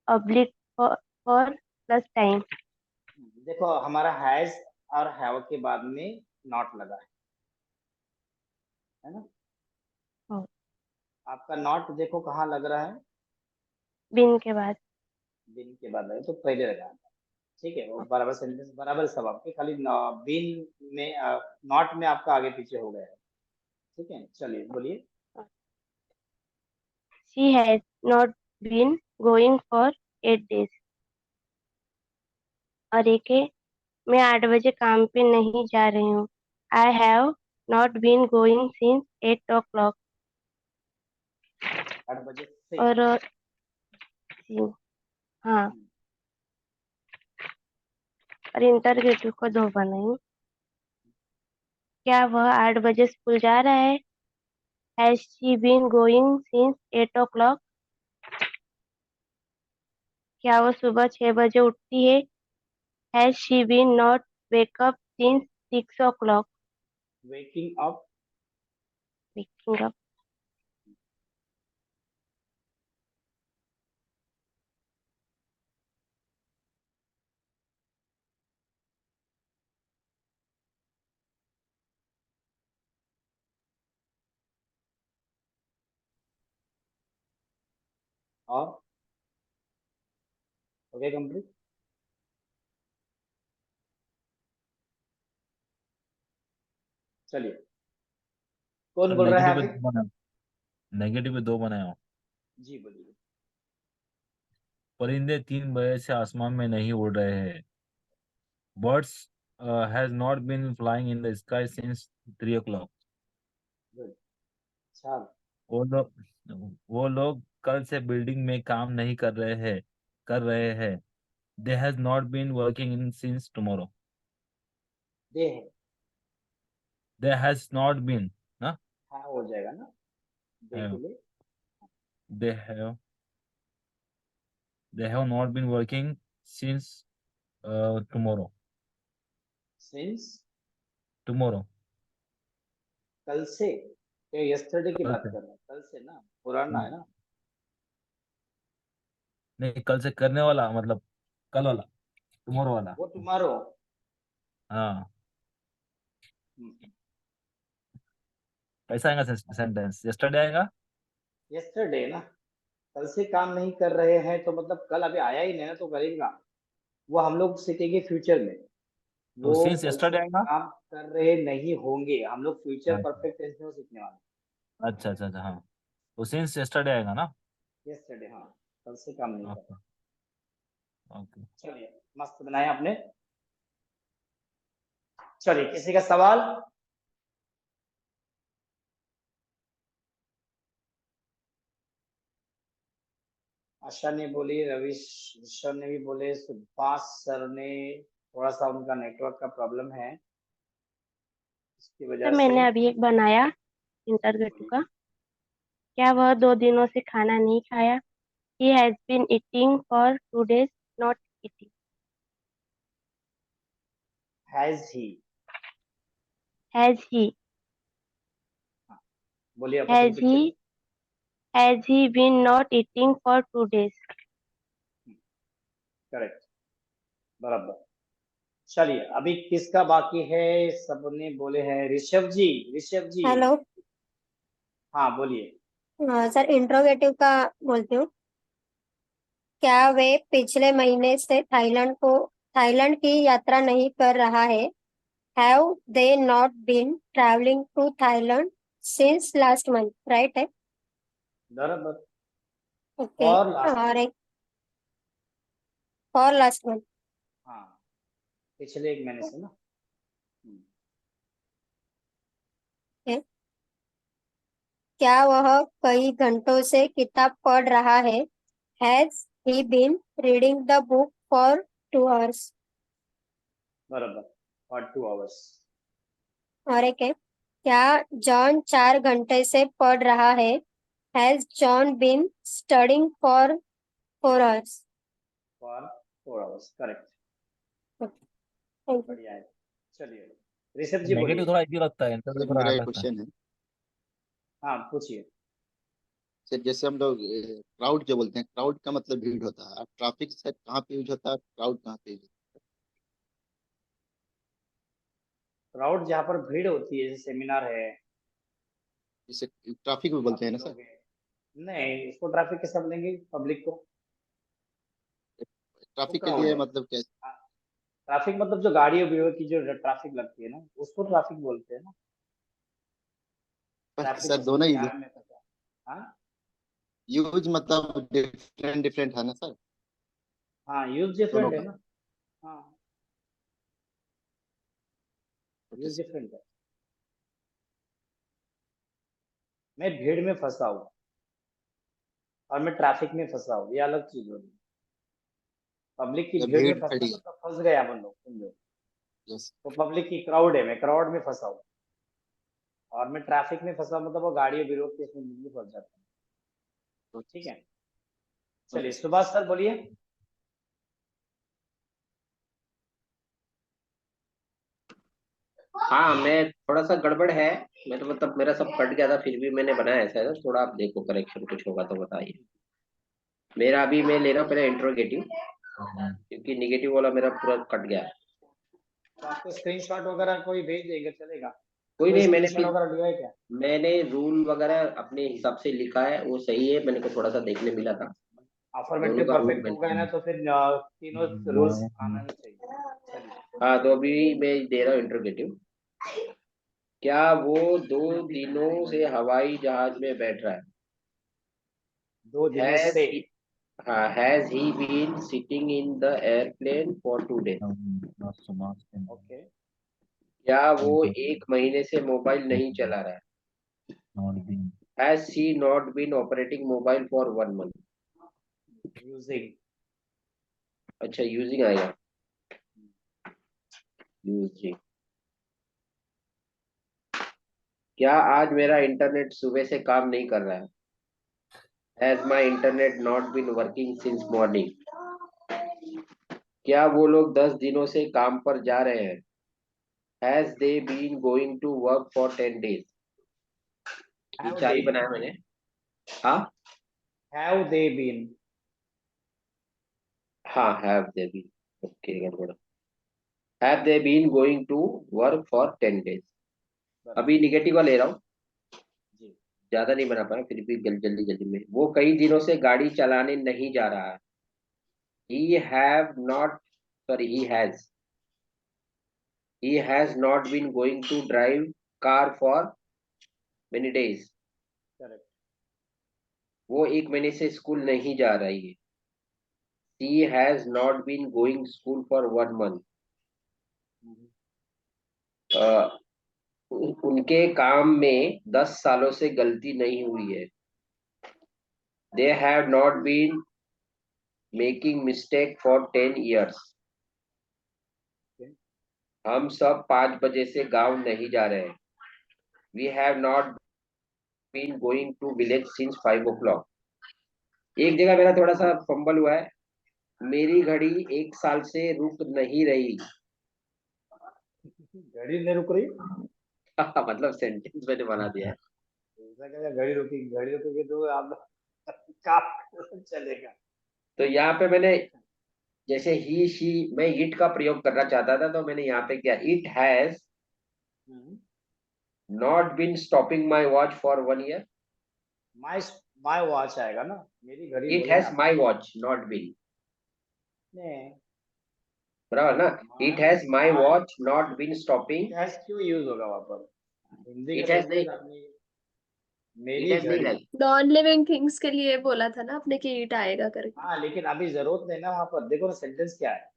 oblique for plus time. देखो हमारा हैज और हैव के बाद में नॉट लगा है ना. हाँ. आपका नॉट देखो कहाँ लग रहा है. बिन के बाद. बिन के बाद लगे तो पहले लगा था. ठीक है वो बराबर सेंटेंस बराबर सब आपके खाली बिन में नॉट में आपका आगे पीछे हो गया है. ठीक है चलिए बोलिए. She has not been going for 8 days. और एक है मैं 8 बजे काम पे नहीं जा रही हूँ. I have not been going since 8 o'clock. 8 बजे से. और हाँ और इंटरगेटिव को 2 बनाई. क्या वह 8 बजे स्कूल जा रहा है. Has she been going since 8 o'clock? क्या वो सुबह 6 बजे उठती है. Has she been not wake up since 6 o'clock? Waking up. Waking up. और हो गया कंप्लीट. चलिए कौन बोल रहा है आगे. नेगेटिव पे 2 बनाया हूँ. जी बोलिए. परिंदे 3 बजे से आसमान में नहीं उड़ रहे हैं. Birds has not been flying in the sky since 3 o'clock. अच्छा. वो लोग कल से बिल्डिंग में काम नहीं कर रहे हैं. कर रहे हैं. They has not been working in since tomorrow. दे है, They has not been, ना? हाँ हो जाएगा ना, दे के लिए They have not been working since tomorrow. Since Tomorrow. कल से, ये यस्टरडे की कल बात से. कर रहे हैं, कल से ना, पुराना है ना, नहीं, कल से करने वाला मतलब कल वाला, टुमारो वाला. वो टुमारो, हाँ, कैसा आएगा सेंटेंस? यस्टरडे आएगा. यस्टरडे ना, कल से काम नहीं कर रहे हैं तो मतलब कल अभी आया ही नहीं ना, तो करेगा, वो हम लोग सीखेंगे फ्यूचर में, तो वो सिंस कल यस्टरडे से आएगा. काम कर रहे नहीं होंगे, हम लोग फ्यूचर हाँ. परफेक्ट टेंस में वो सीखने वाले, अच्छा अच्छा अच्छा, हाँ. तो सिंस यस्टरडे आएगा ना. यस्टरडे, हाँ, कल से काम नहीं कर ओके रहे. ओके. चलिए, मस्त बनाया आपने. चलिए, किसी का सवाल? आशा ने बोली, रविश ने भी बोले, सुभाष सर ने, थोड़ा सा उनका नेटवर्क का प्रॉब्लम है, इसकी सर वजह से. मैंने अभी एक बनाया इंटरगेटिव का. क्या वह 2 दिनों से खाना नहीं खाया? He has been eating for 2 days, not eating. Has he, Has he? बोलिए आपस में Has लिखिए. he? Has he been not eating for 2 days? Correct, बराबर. चलिए, अभी किसका बाकी है? सबने बोले हैं. ऋषभ जी, ऋषभ जी, हेलो. हाँ बोलिए. सर इंट्रोगेटिव का बोलती हूँ. क्या वे पिछले महीने से थाईलैंड की यात्रा नहीं कर रहा है? Have they not been travelling to Thailand since last month? Right है. बराबर. ओके. और लास्ट, और एक फॉर लास्ट मंथ. हाँ, पिछले एक महीने से ना. क्या वह कई घंटों से किताब पढ़ रहा है? Has he been reading the book for 2 hours? बराबर, और 2 hours. और एक है, क्या जॉन 4 घंटे से पढ़ रहा है? Has John been studying for 4 hours? For 4 hours. Correct, thank you. बढ़िया है. चलिए, ऋषभ जी नेगेटिव बोलिए. थोड़ा इजी लगता है, इंटरव्यू सर थोड़ा मेरा हार्ड एक लगता है. क्वेश्चन है. हाँ पूछिए. सर जैसे हम लोग क्राउड जो बोलते हैं, क्राउड का मतलब भीड़ होता है. ट्रैफिक सर कहाँ पे यूज होता है, क्राउड कहाँ पे यूज होता क्राउड जहाँ पर भीड़ होती है, जैसे सेमिनार है, है? जिसे ट्रैफिक भी बोलते हैं काफी ना सर. लोग हैं. नहीं, इसको ट्रैफिक के सब लेंगे, पब्लिक को, वो ट्रैफिक के क्राउड लिए है. मतलब कैसे? ट्रैफिक मतलब जो गाड़ियों भीड़ की जो ट्रैफिक लगती है ना, उसको ट्रैफिक बोलते हैं ना. ट्रैफिक सर दोनों किसी ही जाम में फंसा. हाँ, यूज मतलब डिफरेंट डिफरेंट है ना सर, हाँ, यूज दोनों डिफरेंट है का. ना. हाँ, ओके यूज सर. डिफरेंट है. मैं भीड़ में फंसा हूँ और मैं ट्रैफिक में फंसा हूँ, ये अलग चीज होगी. पब्लिक की जब भीड़ में भीड़ फंसना खड़ी है. मतलब फंस गए अपन लोग, समझो. यस. तो पब्लिक की क्राउड है, मैं क्राउड में फंसा हूँ, और मैं ट्रैफिक में फंसा मतलब वो गाड़ियों विरोध के इसमें बिजली फंस जाता है. ठीक है. चलिए, ओके सर. सुभाष सर बोलिए. हाँ, मैं थोड़ा सा गड़बड़ है. मैं तो मतलब मेरा सब कट गया था, फिर भी मैंने बनाया ऐसा है. थोड़ा आप देखो, करेक्शन कुछ होगा तो बताइए. मेरा अभी मैं ले रहा हूँ पहले इंट्रोगेटिव, क्योंकि निगेटिव वाला मेरा पूरा कट गया. तो आपको स्क्रीनशॉट वगैरह कोई भेज देंगे, चलेगा? कोई कोई नहीं, स्क्रीनशॉट वगैरह लिया है क्या? मैंने रूल वगैरह अपने हिसाब से लिखा है, वो सही है. मैंने को थोड़ा सा देखने मिला था, दोनों अफर्मेटिव का रूल परफेक्ट हो गए मैंने. ना, तो फिर तीनों रूल्स आना चाहिए. चलिए. हाँ, तो अभी मैं दे रहा हूँ इंट्रोगेटिव. क्या वो 2 दिनों से हवाई जहाज में बैठ रहा है? 2 दिनों से. हाँ, has he been sitting in the airplane for 2 days? Okay. क्या वो 1 महीने से मोबाइल नहीं चला रहा है? Has he not been operating mobile for 1 month? Using. अच्छा यूजिंग आएगा, यूजिंग। क्या आज मेरा इंटरनेट सुबह से काम नहीं कर रहा है? Has my internet not been working since morning? क्या वो लोग 10 दिनों से काम पर जा रहे हैं? Has they been going to work for 10 days? ये Have चार ही they बनाया मैंने। हाँ have they been हाँ, have they been, ओके गड़बड़। Have they been going to work for 10 days? अभी निगेटिव का ले रहा हूँ, जी ज्यादा नहीं बना पाया, फिर भी जल्दी जल्दी में। वो कई दिनों से गाड़ी चलाने नहीं जा रहा है। He have not, sorry, he has not been going to drive car for many days. Correct वो 1 महीने से स्कूल नहीं जा रही है। She has not been going school for 1 month. उनके काम में 10 सालों से गलती नहीं हुई है। They have not been making mistake for 10 years. हम सब 5 बजे से गांव नहीं जा रहे हैं। We have not been going to village since 5 o'clock. एक जगह मेरा थोड़ा सा फंबल हुआ है, मेरी घड़ी 1 साल से रुक नहीं रही। घड़ी नहीं रुक रही, मतलब सेंटेंस मैंने बना दिया है। ऐसा क्या घड़ी रुकेगी तो आप काम चलेगा। तो यहाँ पे मैंने जैसे ही शी, मैं इट का प्रयोग करना चाहता था, तो मैंने यहाँ पे किया, it has not been stopping my watch for 1 year. My watch आएगा ना, मेरी घड़ी इट बोले हैज ना माई वॉच नॉट बीन, नहीं, बराबर ना। It has my watch not been stopping. Has क्यों यूज होगा वहां पर? हिंदी इट का हैज नहीं, सेंटेंस आपने इट मेरी हैज नहीं घड़ी, लगी। नॉन लिविंग थिंग्स के लिए बोला था ना आपने कि ईट आएगा करके। हाँ लेकिन अभी जरूरत नहीं ना वहां पर, देखो ना सेंटेंस क्या है।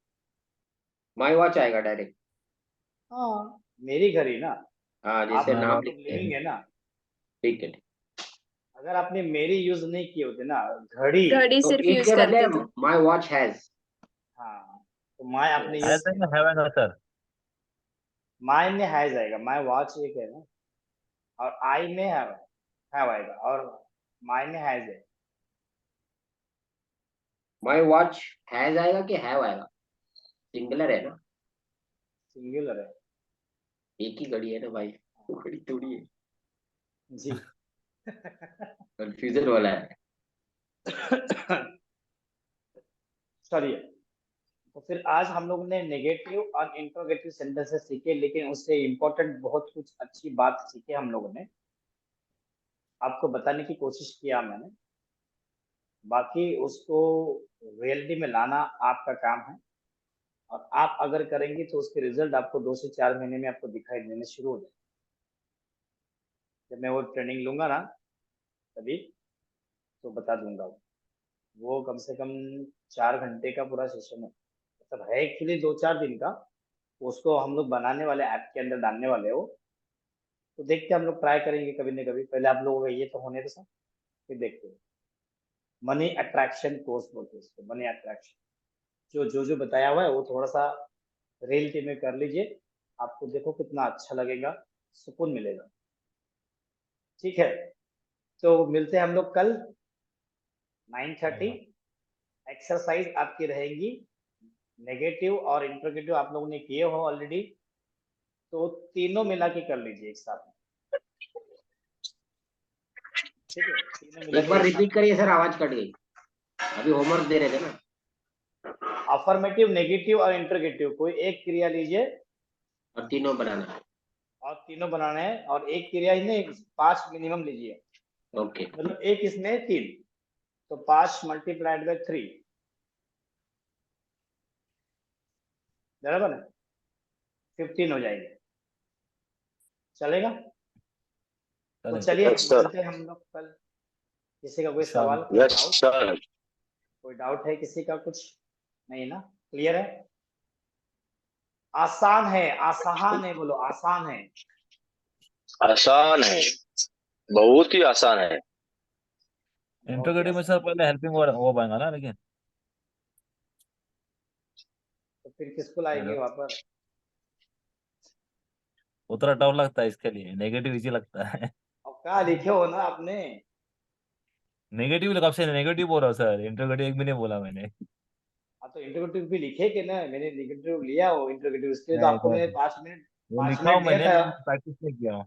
माई वॉच आएगा डायरेक्ट। हाँ मेरी घड़ी ना, हाँ आप जैसे नाम लोग लिखते लिविंग हैं। है ना, ठीक है, अगर आपने मेरी यूज नहीं किए होते ना, घड़ी, घड़ी तो सिर्फ इट यूज के बदले करते थे। My watch has. हाँ तो माय आपने I यूज think किया, have an sir. माय में हैज आएगा, माय वॉच एक है ना, और आई में हैव आएगा, और माय में हैज है। माई वॉच हैज आएगा कि हैव आएगा? सिंगुलर है ना, सिंगुलर है एक ही घड़ी है ना भाई, वो घड़ी थोड़ी है। जी। कंफ्यूजन वाला है। चलिए, तो फिर आज हम लोग ने नेगेटिव और इंट्रोगेटिव सेंटेंसेस सीखे, लेकिन उससे इम्पोर्टेंट बहुत कुछ अच्छी बात सीखे हम लोगों ने, आपको बताने की कोशिश किया मैंने, बाकी उसको रियलिटी में लाना आपका काम है, और आप अगर करेंगे तो उसके रिजल्ट आपको 2 से 4 महीने में आपको दिखाई देने शुरू हो जाए। जब मैं वो ट्रेनिंग लूंगा ना तभी तो बता दूंगा, वो कम से कम 4 घंटे का पूरा सेशन है, मतलब है एक्चुअली 2-4 दिन का, उसको हम लोग बनाने वाले ऐप के अंदर डालने वाले हो, तो देखते हैं, हम लोग ट्राई करेंगे कभी न कभी, पहले आप लोगों का ये तो होने तो सर, फिर देखते हैं। मनी अट्रैक्शन कोर्स बोलते हैं इसको, मनी अट्रैक्शन, जो बताया हुआ है वो थोड़ा सा रियलिटी में कर लीजिए, आपको देखो कितना अच्छा लगेगा, सुकून मिलेगा। ठीक है, तो मिलते हैं हम लोग कल 9:30। एक्सरसाइज आपकी रहेगी, नेगेटिव और इंट्रोगेटिव आप लोगों ने किए हो ऑलरेडी, तो तीनों मिला के कर लीजिए एक साथ में। ठीक है, तीनों मिला एक के बार एक रिपीट साथ। करिए सर, आवाज कट गई। अभी होमवर्क दे रहे थे ना। अफर्मेटिव, नेगेटिव और इंट्रोगेटिव, कोई एक क्रिया लीजिए और तीनों बनाना। और तीनों बनाना है, और एक क्रिया ही नहीं, 5 मिनिमम लीजिए, ओके, मतलब एक इसमें 3, तो 5 मल्टीप्लाइड बाय 3, बराबर है, 15 हो जाएंगे, चलेगा? तो चलिए यस सर, मिलते हैं हम लोग कल। किसी का कोई Sure. सवाल, कोई यस डाउट, सर, कोई डाउट है किसी का? कुछ नहीं ना, क्लियर है? आसान है, आसान है, बोलो आसान है। आसान है, बहुत ही आसान है। बहुत ही इंट्रोगेटिव में आसान। सर पहले हेल्पिंग वर्ड वो बनेगा ना, लेकिन फिर किसको लाएंगे हेलो वहां पर? उतना टफ लगता है इसके लिए, नेगेटिव इजी लगता है। अब कहा लिखे हो ना आपने? नेगेटिव कब से नेगेटिव बोल रहा हूँ सर, इंट्रोगेटिव एक भी नहीं बोला मैंने। हाँ तो इंट्रोगेटिव भी लिखे कि ना, मैंने नेगेटिव लिया हो इंट्रोगेटिव, इसलिए तो नहीं आपको मैंने नहीं, 5 मिनट वो पाँच लिखा मिनट हूँ दिया मैंने था। लेकिन प्रैक्टिस नहीं किया हूँ।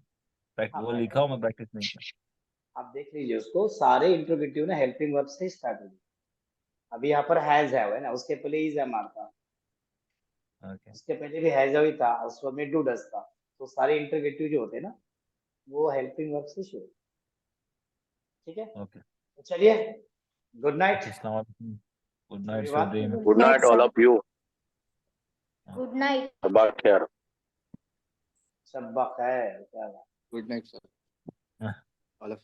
हाँ वो लिखा प्रैक्टिस हूँ, मैं नहीं, प्रैक्टिस नहीं किया। आप देख लीजिए उसको, सारे इंट्रोगेटिव ना हेल्पिंग वर्ब से स्टार्ट होगी। अभी यहाँ पर हैज है ना, उसके पहले इज है मारता, ओके उसके पहले भी हैज ही था, उसमें डू डज था। तो सारे इंट्रोगेटिव जो होते हैं ना, वो हेल्पिंग वर्ब से शुरू। ठीक है, ओके। तो चलिए, गुड नाइट अच्छा, अस्सलाम वालेकुम। Good night, everyone. Sweet dream. Good night, all of you. Good night. Sabah khair. शब्बा खैर, क्या बात। Good night sir, all of